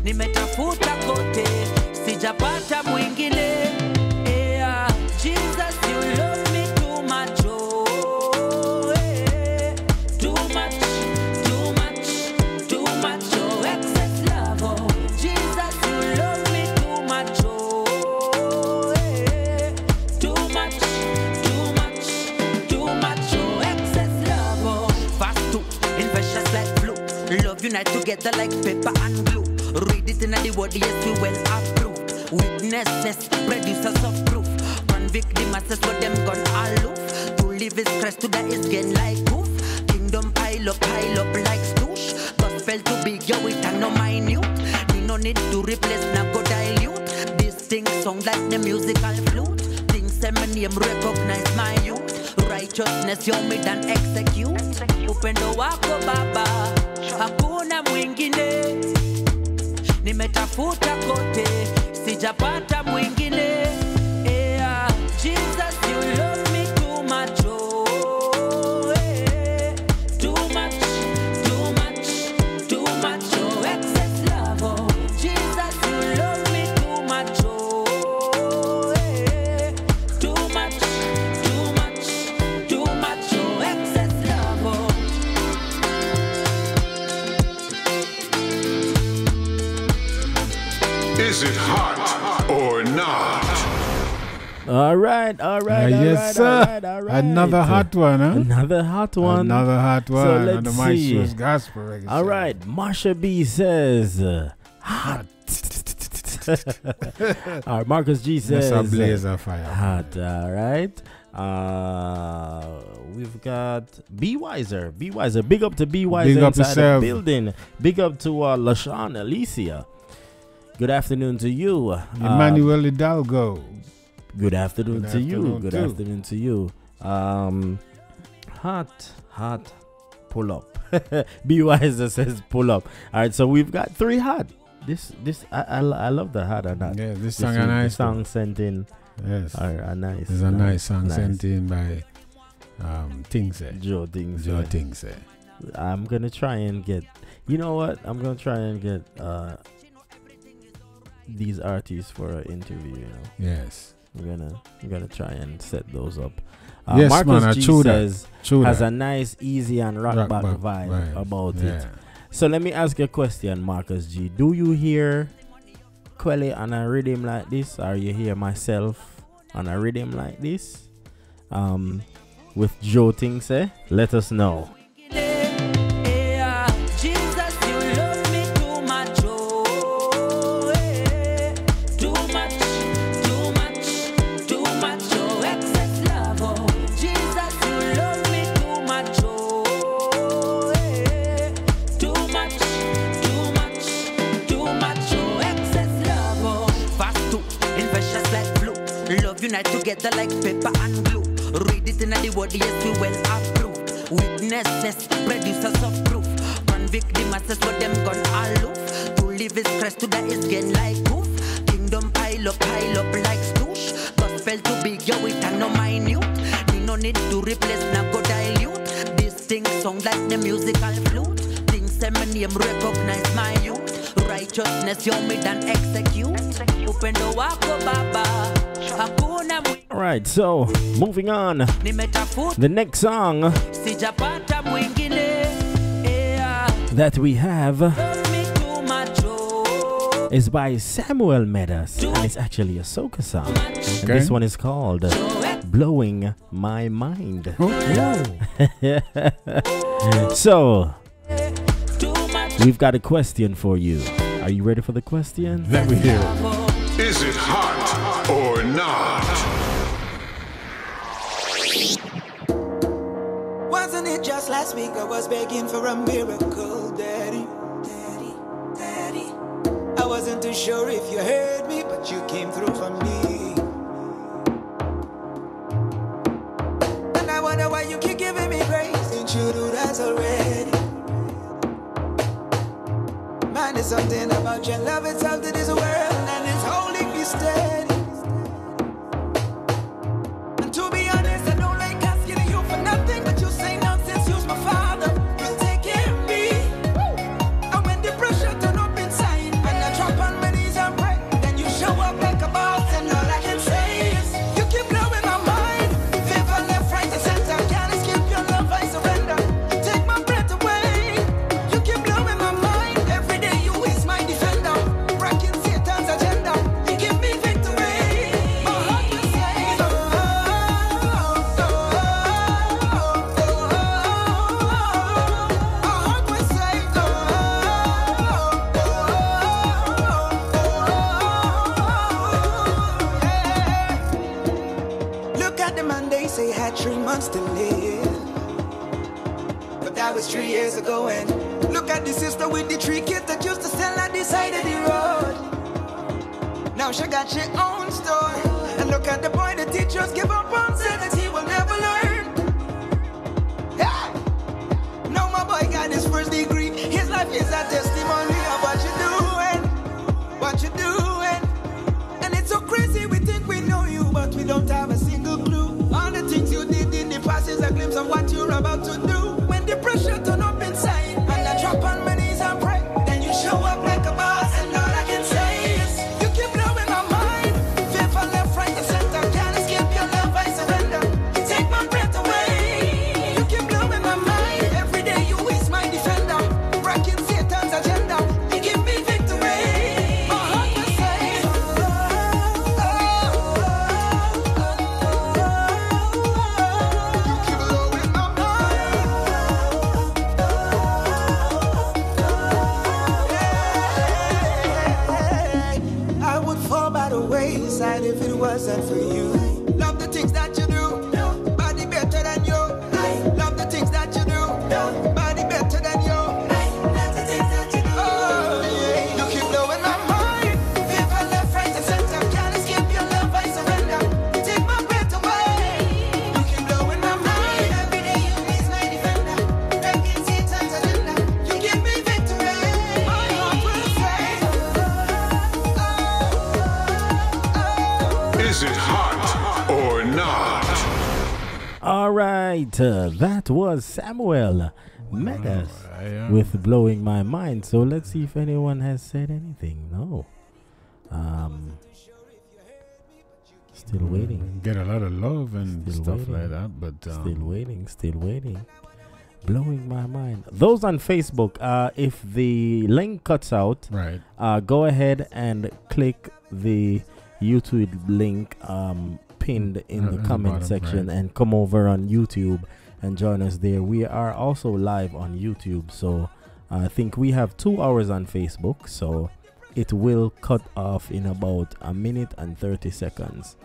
Nimetafuta kote, sijapata mwingine. Yeah, Jesus, you love me too much, oh, eh. Too much, too much, too much, oh, excess love, oh. Jesus, you love me too much, oh, eh. Too much, too much, too much, oh, excess love, oh. Fast to infectious like flu. Love unite together like paper and glue. Read it in the word, yes, we well approved. Witnesses, producers of proof. Convict the masses with them gun aloof. To live is Christ, to die is gain like proof. Kingdom pile up like stoosh. Gospel too big, yo, it and no minute. They no need to replace, now go dilute. This thing sound like the musical flute. Things say my name, recognize my youth. Righteousness, yo, me done execute. Upendo wako baba, hakuna mwingine. Nimetafuta kote, sijapata mwingine. Yeah, Jesus, you love me too much, oh, eh. Too much, too much, too much, oh, excess love, oh. Jesus, you love me too much, oh, eh. Too much, too much, too much, oh, excess love, oh. Is it hot or not? All right. Yes, sir. All right. Another hot one, huh? Another hot one. Another hot one. So on let's the My see. Source Gospel Reggae All Show. right. Marsha B says hot. All right. Marcus G says That's a blaze of fire. hot. All right. We've got Be Wiser. Be Wiser. Big up to Be Wiser Big up inside yourself. the building. Big up to LaShawn Alicia. Good afternoon to you. Emmanuel Hidalgo. Good afternoon to you. Good too. afternoon to you. Hot. Pull up. Be Wiser says pull up. All right, so we've got 3 hot. This I love the hot or not. Yeah, this song is nice. The song sent in. Yes. Are nice. It's a nice song sent in by Tingse. Joe Tingse. Joe Tingse. I'm gonna try and get. You know what? I'm gonna try and get these artists for an interview. You know. Yes. I'm gonna try and set those up. Yes, Marcus man, G true says that. has a nice, easy and rock back vibe right. about Yeah. it. So let me ask you a question, Marcus G. Do you hear Quelly on a rhythm like this, or you hear myself on a rhythm like this? With Joe things, eh? Let us know. Unite together like paper and glue. Read it in the word, yes, we well approved. Witnesses, producers of proof. Convict the masses for them gone aloof. To live is Christ, to die is gain like proof. Kingdom pile up like stoosh. Gospel too big, yo, it and no minute. We no need to replace, now go dilute. This thing sound like the musical flute. Things say my name recognize my youth. Righteousness, yo, me done execute. Open the walk, Baba. Alright, so moving on. The next song that we have is by Samuel Meadows, and it's actually a soca song. Okay. And this one is called Blowing My Mind. So, we've got a question for you. Are you ready for the question? Let me hear it. Is it hot or not? Wasn't it just last week I was begging for a miracle, Daddy? Daddy, Daddy. I wasn't too sure if you heard me, but you came through for me. And I wonder why you keep giving me grace. Didn't you do that already? Man, there's something about your love itself to this world, and it's holding me steady. And to be honest, I don't like asking you for nothing, but you say nonsense, use my father. You take care of me. And when the pressure turn up inside, and I drop on my knees and pray, then you show up like a boss, and all I can say is, you keep blowing my mind. Favor left, right, and center. Can't escape your love, I surrender. You take my breath away. You keep blowing my mind. Say had 3 months to live, but that was 3 years ago. And look at the sister with the 3 kids that used to sell at the side of the road. Now she got her own store. And look at the boy the teachers give up on, said that he will never learn. Yeah. Now my boy got his first degree. His life is a testimony of what you're doing. And it's so crazy, we think we know you, but we don't have a single clue. All the things you did in the past is a glimpse of what you're about to do. When the pressure turn up inside, and I drop on my knees and pray, then you show up like a boss, and all I can say is, you keep blowing my mind. Favor left, right, and center. Can't escape your love, I surrender. You take my breath away. You keep blowing my mind. Every day you is my defender. Rocking Satan's agenda. You give me victory. My heart will say, wayside if it wasn't for you. Love the things that you do, body better than you. Love the things that you do, body better than you. Love the things that you do. Oh, yeah. You keep blowing my mind. Favor left, right, and center. Can't escape your love, I surrender. You take my breath away. You keep blowing my mind. Every day you is my defender. Breaking Satan's agenda. You give me victory. My heart will say, Is it hot or not? All right, that was Samuel Meadows with Blowing My Mind. So let's see if anyone has said anything. No. Still waiting. Get a lot of love and stuff like that, but still waiting. Blowing my mind. Those on Facebook, if the link cuts out, right, go ahead and click the YouTube link pinned in the comment section, right, and come over on YouTube and join us there. We are also live on YouTube, so I think we have 2 hours on Facebook, so it will cut off in about 1 minute and 30 seconds.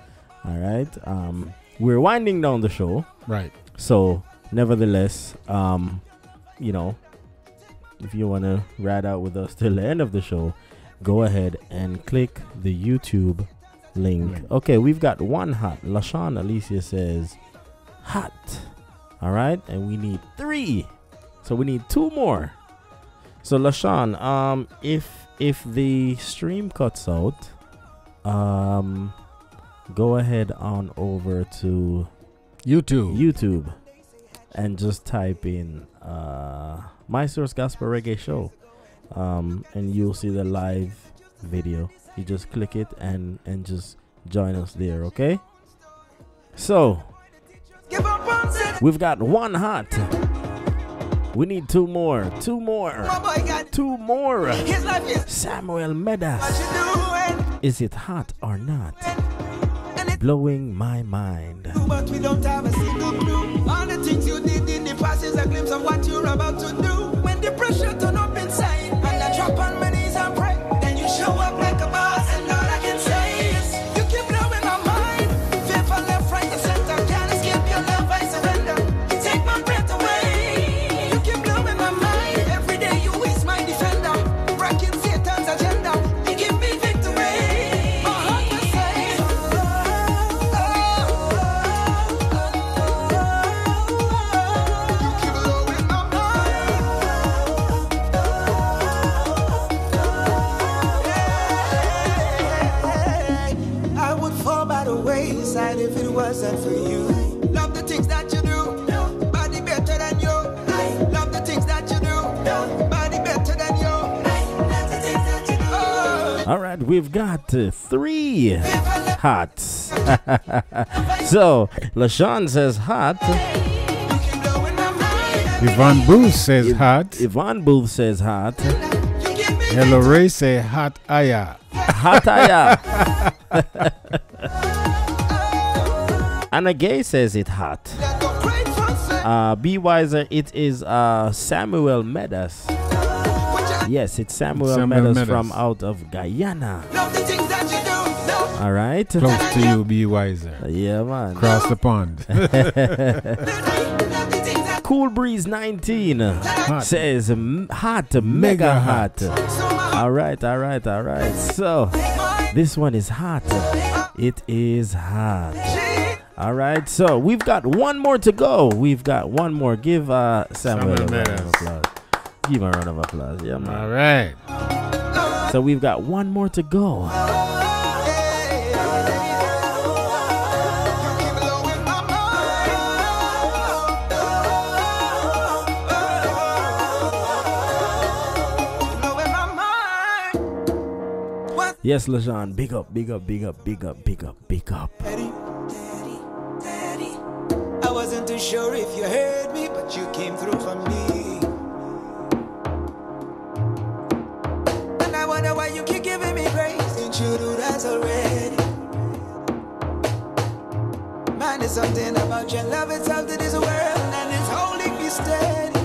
All right. We're winding down the show. Right. So, nevertheless, you know, if you want to ride out with us till the end of the show, go ahead and click the YouTube link. Right. Okay, we've got one hot. LaShawn Alicia says, hot. All right. And we need 3. So, we need 2 more. So, LaShawn, if the stream cuts out, go ahead on over to YouTube and just type in My Source Gospel Reggae Show, and you'll see the live video. You just click it and just join us there. Okay, so we've got 1 hot. We need 2 more. 2 more. 2 more. Samuel Medas. Is it hot or not? Blowing my mind. But we don't have a single clue. All the things you did in the past is a glimpse of what you're about to do. When the pressure turn up inside and I drop on my knees and pray, then you show up like a boss, and all I can say is you keep blowing my mind. Fearful left, right, and center. Can't escape your love, I surrender. You take my breath away. You keep blowing my mind. Every day you is my defender. Wrecking Satan's agenda. You give me victory. My heart will say, if it wasn't for you. Love the things that you do, body better than you. Love the things that you do, body better than you. Love the things that you do. All right, we've got 3 hots. So LaShawn says hot. Yvonne Booth says hot. Yvonne Booth says hot. Hello Ray say hot aya. Hot aya. Anna Gay says it hot. Be Wiser, it is Samuel Medas. Yes, it's Samuel Medas from out of Guyana. All right. Close to you, Be Wiser. Yeah, man. Cross the pond. Cool Breeze 19 says hot, mega hot. All right. So, this one is hot. It is hot. All right, so we've got 1 more to go. We've got 1 more. Give Samuel a round of applause. Give him a round of applause. Yeah, man. All right. So we've got 1 more to go. Yes, LaJean, big up. I wasn't too sure if you heard me, but you came through for me. And I wonder why you keep giving me praise. Didn't you do that already? Man, there's something about your love itself to this world, and it's holding me steady.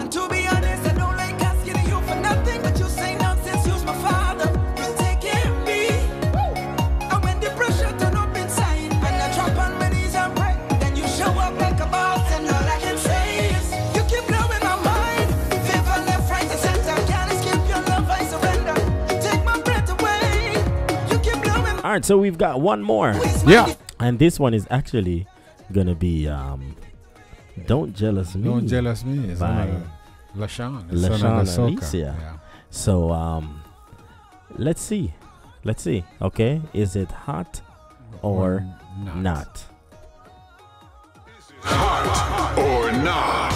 And to be honest, I don't like asking you for nothing, but you say nonsense, use my father. You take care of me. And when the pressure turn up inside, and I drop on my knees and pray, then you show up like a boss, and all I can say is you keep blowing my mind. Favor left, right, and center. Can't escape your love, I surrender. You take my breath away. You keep blowing. All right, so we've got 1 more. Yeah. And this one is actually gonna be Don't Jealous Me. Don't Jealous Me. It's by LaShawn. LaShawn Alicia. Yeah. So let's see. Okay, is it hot or not? Hot or not?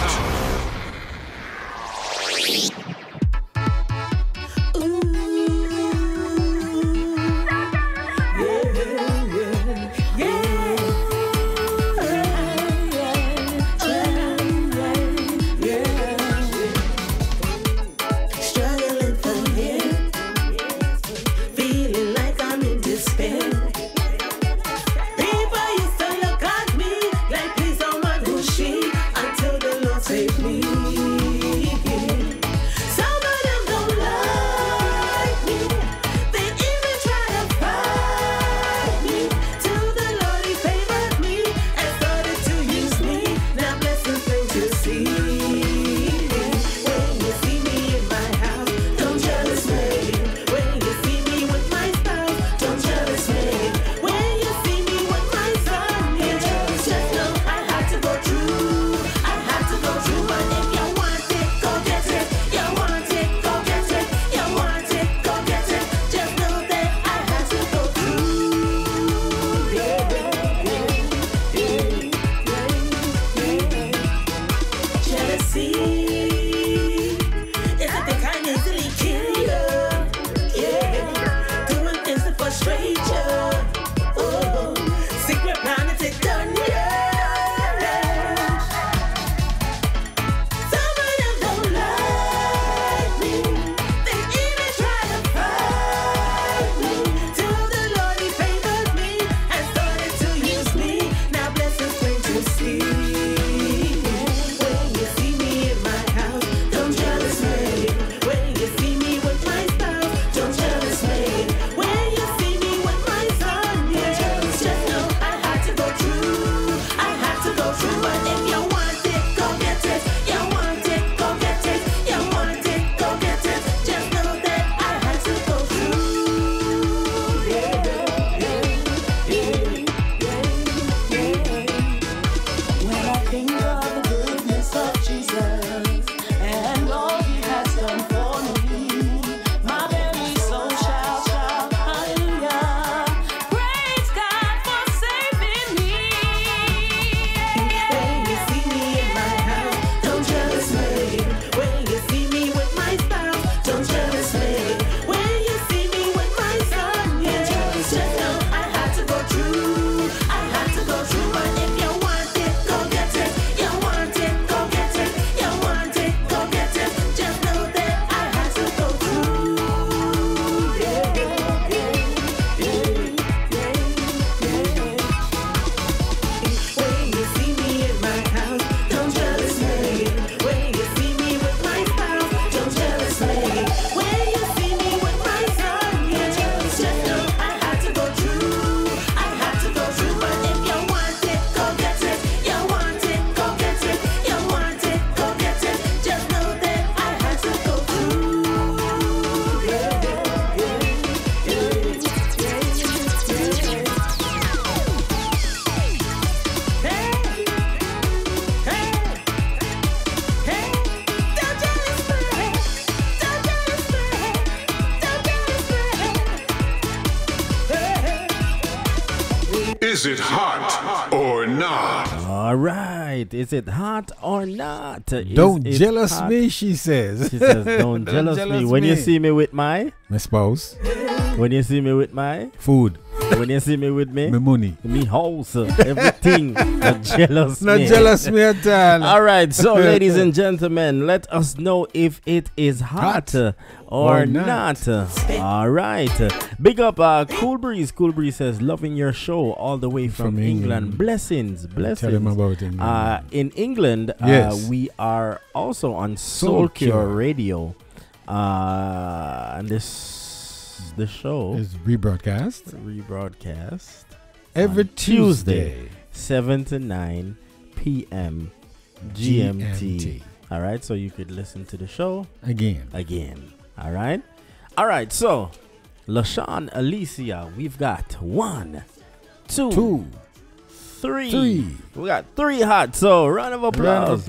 Is it hot or not? All right. Is it hot or not? Don't jealous me, she says. She says, don't jealous me. When you see me with my spouse. When you see me with my food. When you see me with me, my money, me house, everything. Not jealous not me. jealous me at all. All right, so ladies and gentlemen, let us know if it is hot or not. All right, big up Cool Breeze. Cool Breeze says, loving your show all the way from England. Blessings. Tell him about England. In England, yes. We are also on Soul Cure Radio, and the show is rebroadcast every Tuesday 7 to 9 p.m. GMT. All right, so you could listen to the show again. All right, so LaShawn, Alicia, we've got 1, 2, 3. We got 3 hot, so round of applause.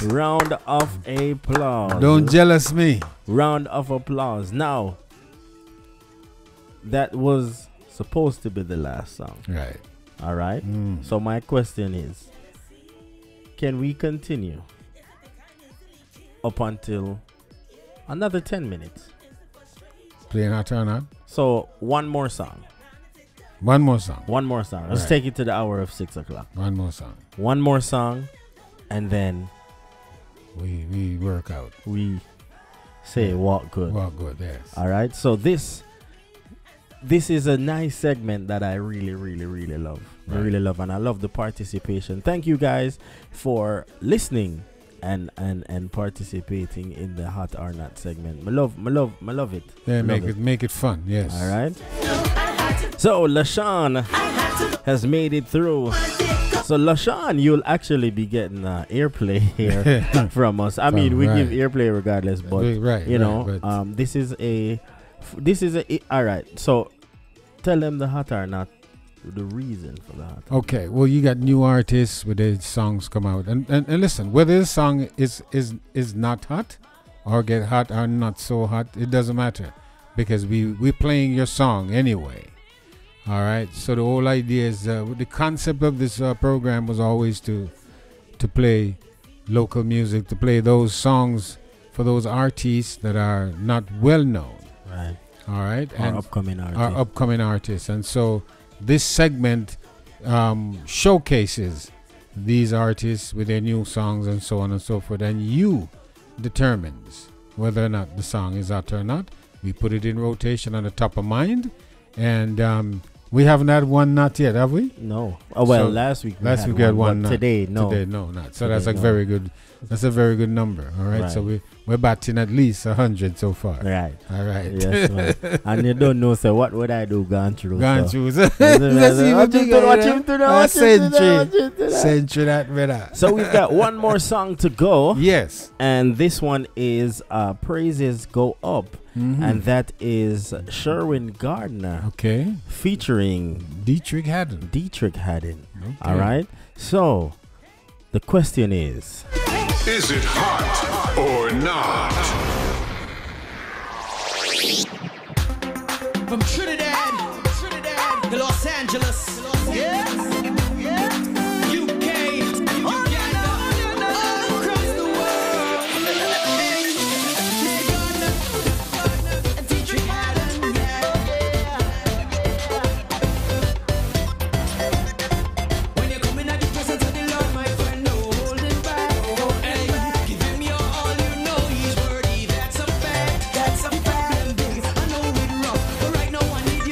Round of applause. Don't jealous me. Round of applause. Now, that was supposed to be the last song. Right. All right. So my question is, can we continue up until another 10 minutes? Playing hot or not? So one more song. Let's take it to the hour of 6 o'clock. One more song. And then we work out. We say walk good. Yes. All right. So this is a nice segment that I really love. Right. I really love, and I love the participation. Thank you guys for listening and participating in the hot or not segment. I love it. Yeah, make it fun. Yes. All right. So LaShawn has made it through. So LaShawn, you'll actually be getting airplay here from us. I mean, we give airplay regardless, but this is a all right. So tell them the hot or not, the reason for that. Okay, well, you got new artists where their songs come out, and listen, whether the song is not hot or get hot or not so hot, it doesn't matter, because we're playing your song anyway. All right. So the whole idea is the concept of this program was always to play local music, to play those songs for those artists that are not well known. Right. All right. Our upcoming artists. And so this segment showcases these artists with their new songs and so on and so forth. And you determines whether or not the song is out or not. We put it in rotation on the top of mind. And we haven't had one not yet, have we? No. Oh, well, last week we had one not. Today, no. Today, no, not. So that's very good. That's a very good number. All right. So we're batting at least 100 so far. Right. All right. Yes, man. And you don't know, so what would I do gone through? Century that better. So we've got one more song to go. Yes. And this one is Praises Go Up. Mm-hmm. And that is Sherwin Gardner. Okay. Featuring Dietrich Haddon. Okay. All right. So the question is it hot or not? From Trinidad to Los Angeles, UK, Uganda, all across the world. Dietrich Haddon, when you're coming at the presence of the Lord, my friend, no holding back. Hey, give him your all, you know he's worthy. That's a fact. That's a fact. I know it's rough, but right now I need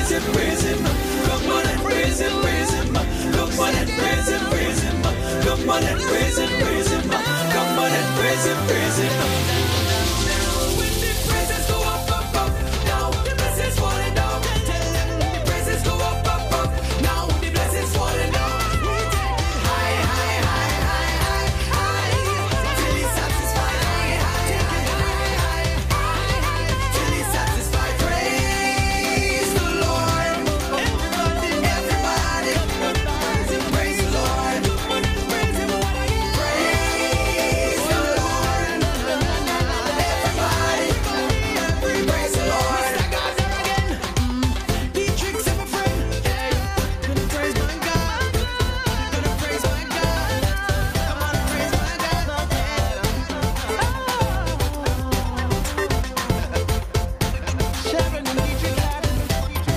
praise him, praise him. Come on and praise him, praise him. Come on and praise him, praise him. Come on and praise him, praise him. Come on and praise him, praise him. When the praises go up, up, up, now the blessings falling down. The praises go up, up, up, now the blessings falling down. High, high, high, high, high, high, till he's satisfied. High, high, high, high, high, till he's satisfied. Praise the Lord, everybody, everybody, praise the Lord, praise the Lord, praise the Lord, everybody, praise the Lord. I got them again. The tricks of a friend. Gonna praise my God. Gonna praise my God. I'm gonna praise my God. Sharon and Dietrich Haddon,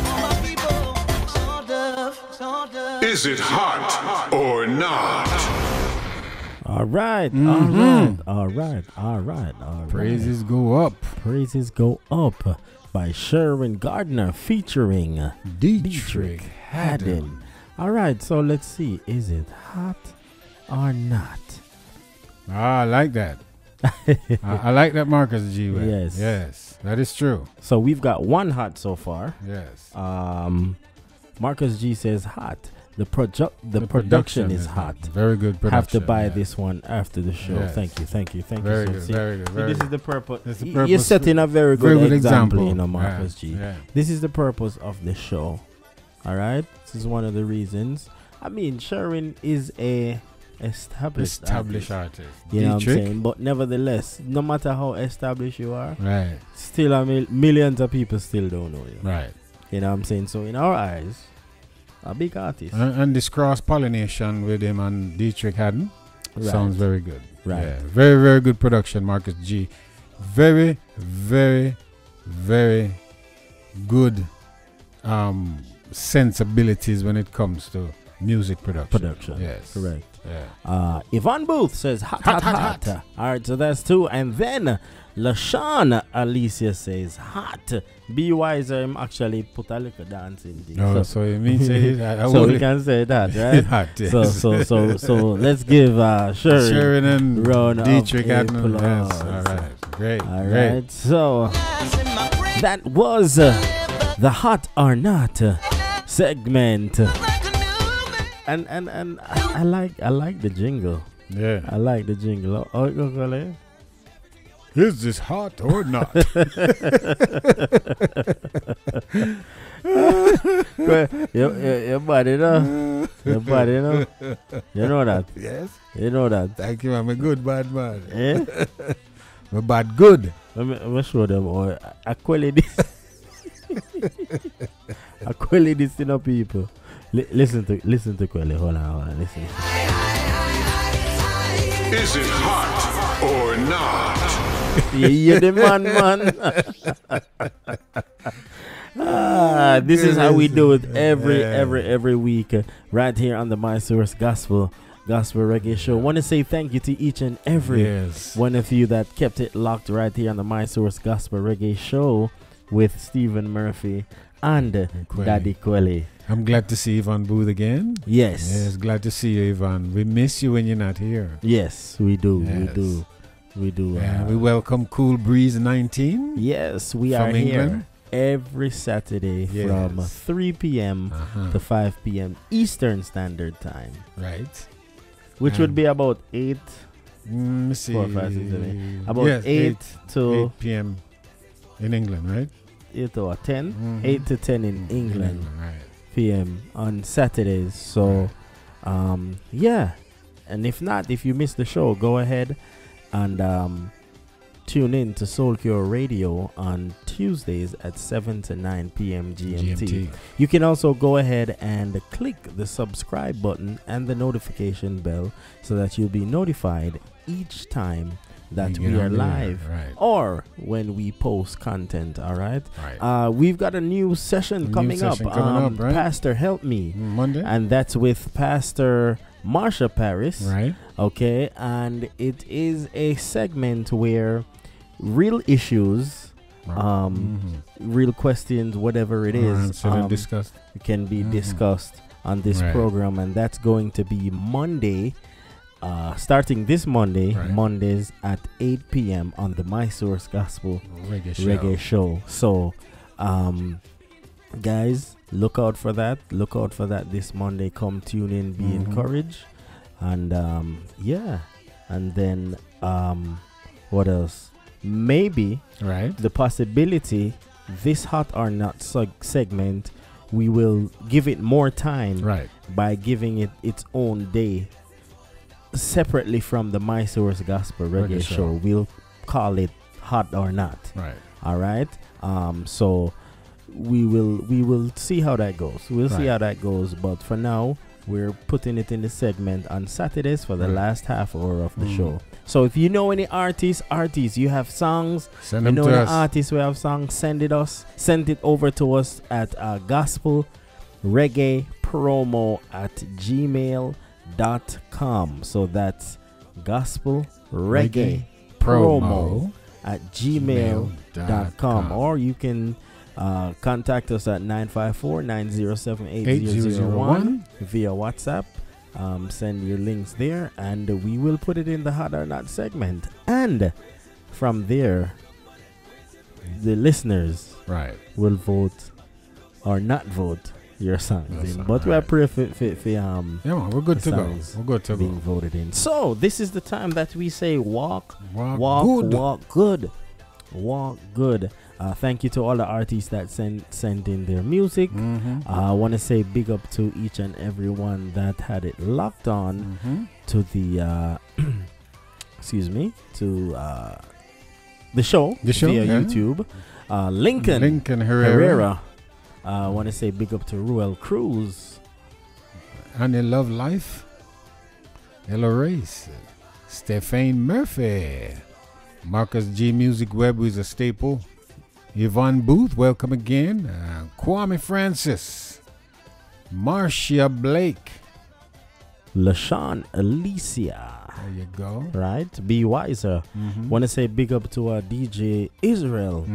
all my people, sort of. Is it hot or not? All right, Mhm. all right. Praises go up. Praises go up by Sharon Gardner featuring Dietrich Haddon. All right, so let's see. Is it hot or not? I like that. I like that, Marcus G. Webb. Yes. Yes, that is true. So we've got one hot so far. Yes. Marcus G says hot. The production is hot. Very good production. Have to buy this one after the show. Yes. Thank you. Very So good, see, very good, see, very this good. is the purpose. That's the You're purpose. setting a very good example, you know, Yeah, Marcus G. yeah. This is the purpose of the show. All right, this is one of the reasons. I mean, Sharon is a established artist. You know what I'm Dietrich? saying? But nevertheless, no matter how established you are, Right. still millions of people still don't know you. Right. You know what I'm saying? So in our eyes, a big artist. And this cross-pollination with him and Dietrich Haddon sounds very good. Right. Yeah, very, very good production, Marcus G. Very, very, very good sensibilities when it comes to music production. Yes. Correct. Yeah. Yvonne Booth says hot. All right, so that's two. And then LaShawn Alicia says hot. Be wiser, him actually put a little dance in this. Oh, so you mean say that? So we can say that, right? Hot, yes. So let's give Sharon and round Dietrich of Haddon. applause. Yes. All right. Great. All great. right. So that was the hot or not segment. And I like the jingle. Yeah. I like the jingle. Oh, go. Is this hot or not? Your body, know. Your body, know. You know that. Yes. You know that. Thank you. I'm a good bad man. Eh? I'm a bad good. Let me show them. Oh, I call it this. I call it this, you know, people. Listen to Kweli. Hold on. Listen. Is it hot or not? Yeah, the man. This is how we do it every week right here on the My Source Gospel Reggae Show. Want to say thank you to each and every one of you that kept it locked right here on the My Source Gospel Reggae Show with Stephen Murphy and Daddy Kweli. I'm glad to see Yvonne Booth again. Yes, glad to see you, Yvonne. We miss you when you're not here. Yes, we do. Yes. We do. We welcome Cool Breeze 19. Yes, we from are England. Here every Saturday from 3 p.m. to 5 p.m. Eastern Standard Time. Right. Which would be about 8. Let me see. 4, 5, 6, 7, 8. About 8 to 8 p.m. in England, right? 8 or 10. 8 to 10 in England. Right. PM on Saturdays. So, yeah. And if not, if you missed the show, go ahead and tune in to Soul Cure Radio on Tuesdays at 7 to 9 p.m. GMT. You can also go ahead and click the subscribe button and the notification bell so that you'll be notified each time that we are live or when we post content. All right. We've got a new session coming up. Pastor Help Me Monday, and that's with Pastor Marsha Paris. Right. Okay, and it is a segment where real issues real questions, whatever it is, it can be discussed on this program, and that's going to be Monday, starting this Monday, Mondays at 8 p.m. on the My Source Gospel Reggae Show. So, guys, look out for that. Look out for that this Monday. Come tune in, be encouraged, and and then what else? Maybe the possibility this Hot or Not segment, we will give it more time by giving it its own day separately from the My Source Gospel Reggae Show. We'll call it Hot or Not. All right. So we will see how that goes. We'll see how that goes. But for now, we're putting it in the segment on Saturdays for the last half hour of the show. So if you know any artists, you have songs, send them to us. Artists who have songs, send it over to us at Gospel Reggae Promo at gmail.com. So that's Gospel Reggae Promo at gmail.com. Or you can contact us at 954-907-8001 via WhatsApp. Send your links there, and we will put it in the Hot or Not segment. And from there, the listeners will vote or not vote your songs in. But we are pretty fit we're good to go. We're good to being voted in. So this is the time that we say walk good. Thank you to all the artists that sent in their music. I want to say big up to each and every one that had it locked on to the the show via YouTube. Lincoln Herrera. I want to say big up to Ruel Cruz. And in Love Life, Ella Race, Stephane Murphy, Marcus G Music Web, who is a staple. Yvonne Booth, welcome again. Kwame Francis, Marcia Blake, LaShawn Alicia. There you go. Right? Be wiser. Want to say big up to our DJ Israel.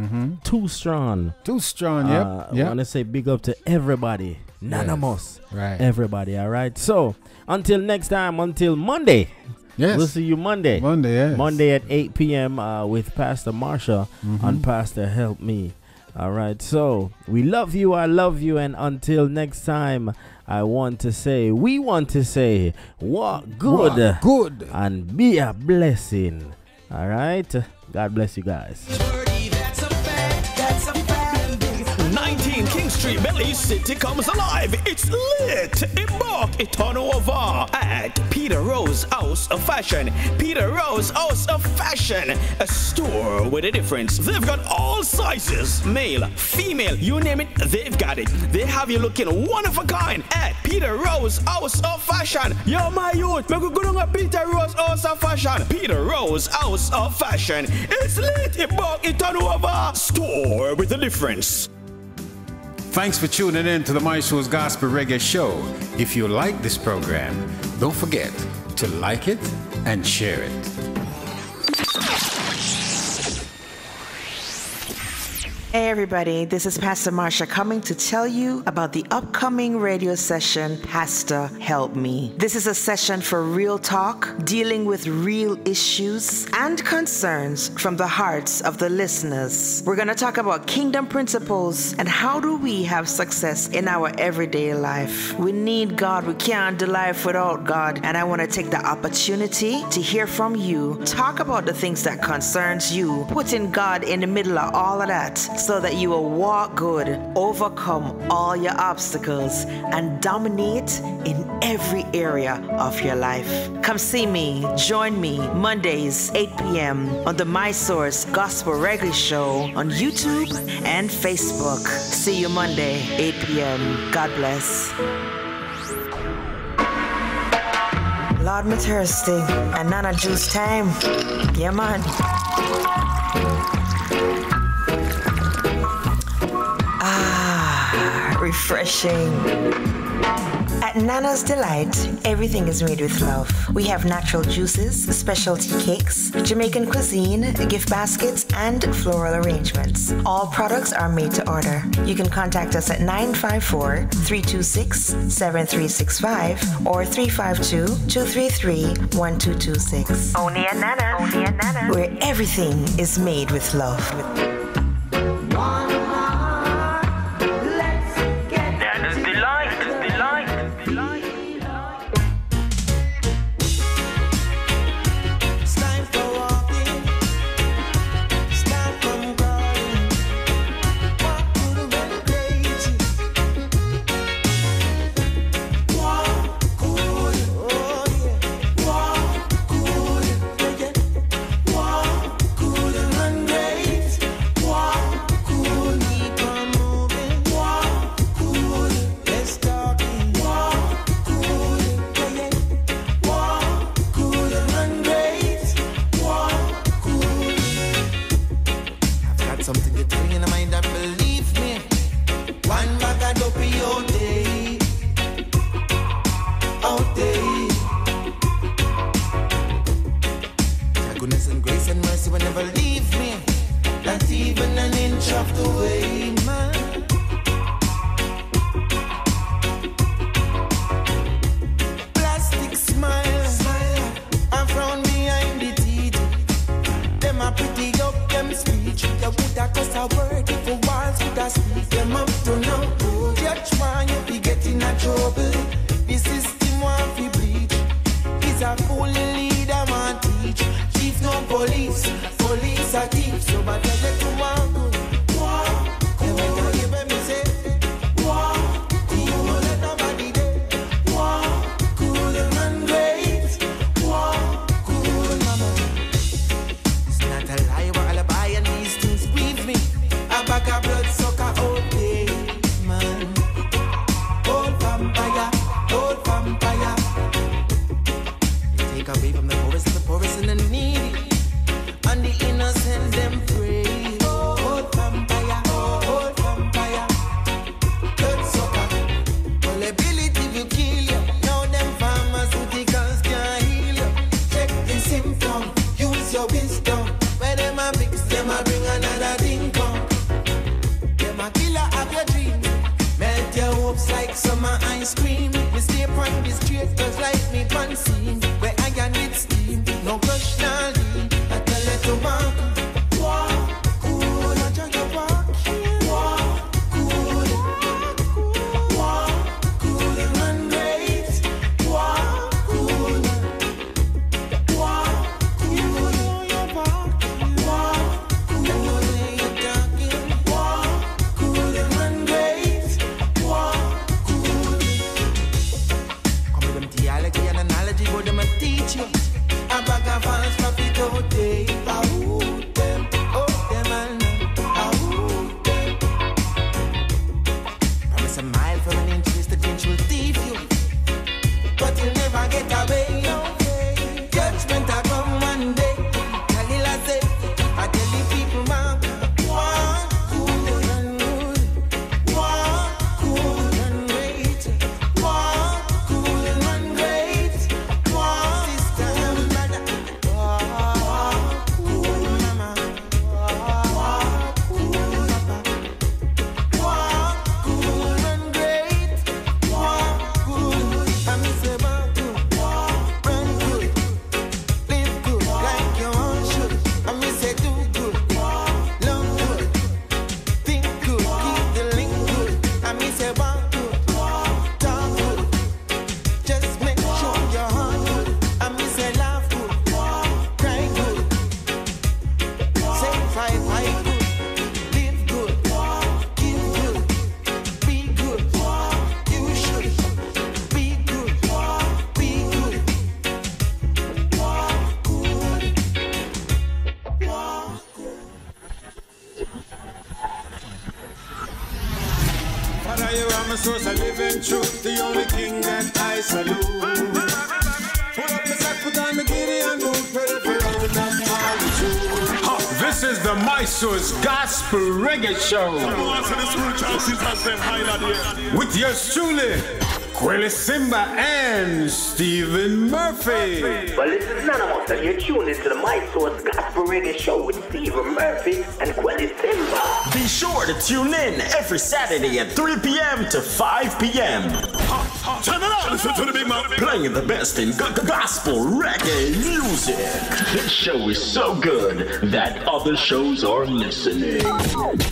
Too strong. Yep. Want to say big up to everybody. Anonymous. Right. Everybody. All right. So until next time, until Monday. Yes. We'll see you Monday. Monday at 8 p.m. With Pastor Marsha on Pastor Help Me. All right. So we love you. I love you. And until next time, we want to say, walk good, and be a blessing. All right. God bless you guys. 19 King Street, Belize City comes alive. It's lit. Embark it on over at Peter Rose House of Fashion. Peter Rose House of Fashion, a store with a difference. They've got all sizes, male, female, you name it, they've got it. They have you looking one of a kind at Peter Rose House of Fashion. Yo, my youth, make we go down at Peter Rose House of Fashion. Peter Rose House of Fashion. It's lit. Embark it on over. Store with a difference. Thanks for tuning in to the My Source Gospel Reggae Show. If you like this program, don't forget to like it and share it. Hey everybody, this is Pastor Marsha coming to tell you about the upcoming radio session, Pastor Help Me. This is a session for real talk, dealing with real issues and concerns from the hearts of the listeners. We're going to talk about kingdom principles and how do we have success in our everyday life. We need God. We can't do life without God. And I want to take the opportunity to hear from you. Talk about the things that concerns you, putting God in the middle of all of that, so that you will walk good, overcome all your obstacles, and dominate in every area of your life. Come see me, join me, Mondays, 8 p.m. on the My Source Gospel Reggae Show on YouTube and Facebook. See you Monday, 8 p.m. God bless. Lord, me thirsty, and none of juice time. Yeah, man. Refreshing. At Nana's Delight, everything is made with love. We have natural juices, specialty cakes, Jamaican cuisine, gift baskets, and floral arrangements. All products are made to order. You can contact us at 954-326-7365 or 352-233-1226. Only at Nana. Where everything is made with love. source of living truth, the only king that I salute. Pull up my sack, put on the giddy and move, ready for round up all the truth. This is the Mysore's Gospel Reggae Show. With yours truly, Quelly Simba and Stephen Murphy. Well, this is Anonymous, and you're tuned into the My Source Gospel Reggae Show with Stephen Murphy and Quelly Simba. Be sure to tune in every Saturday at 3 p.m. to 5 p.m. Turn it on, listen to the big mouth. Playing the best in gospel reggae music. This show is so good that other shows are listening.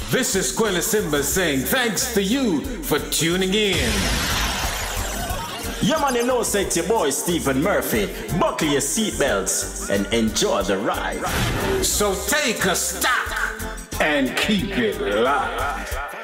This is Quelly Simba saying thanks to you for tuning in. Yeah, man, you know, say it's your boy Stephen Murphy. Buckle your seatbelts and enjoy the ride. So take a stop and keep it live.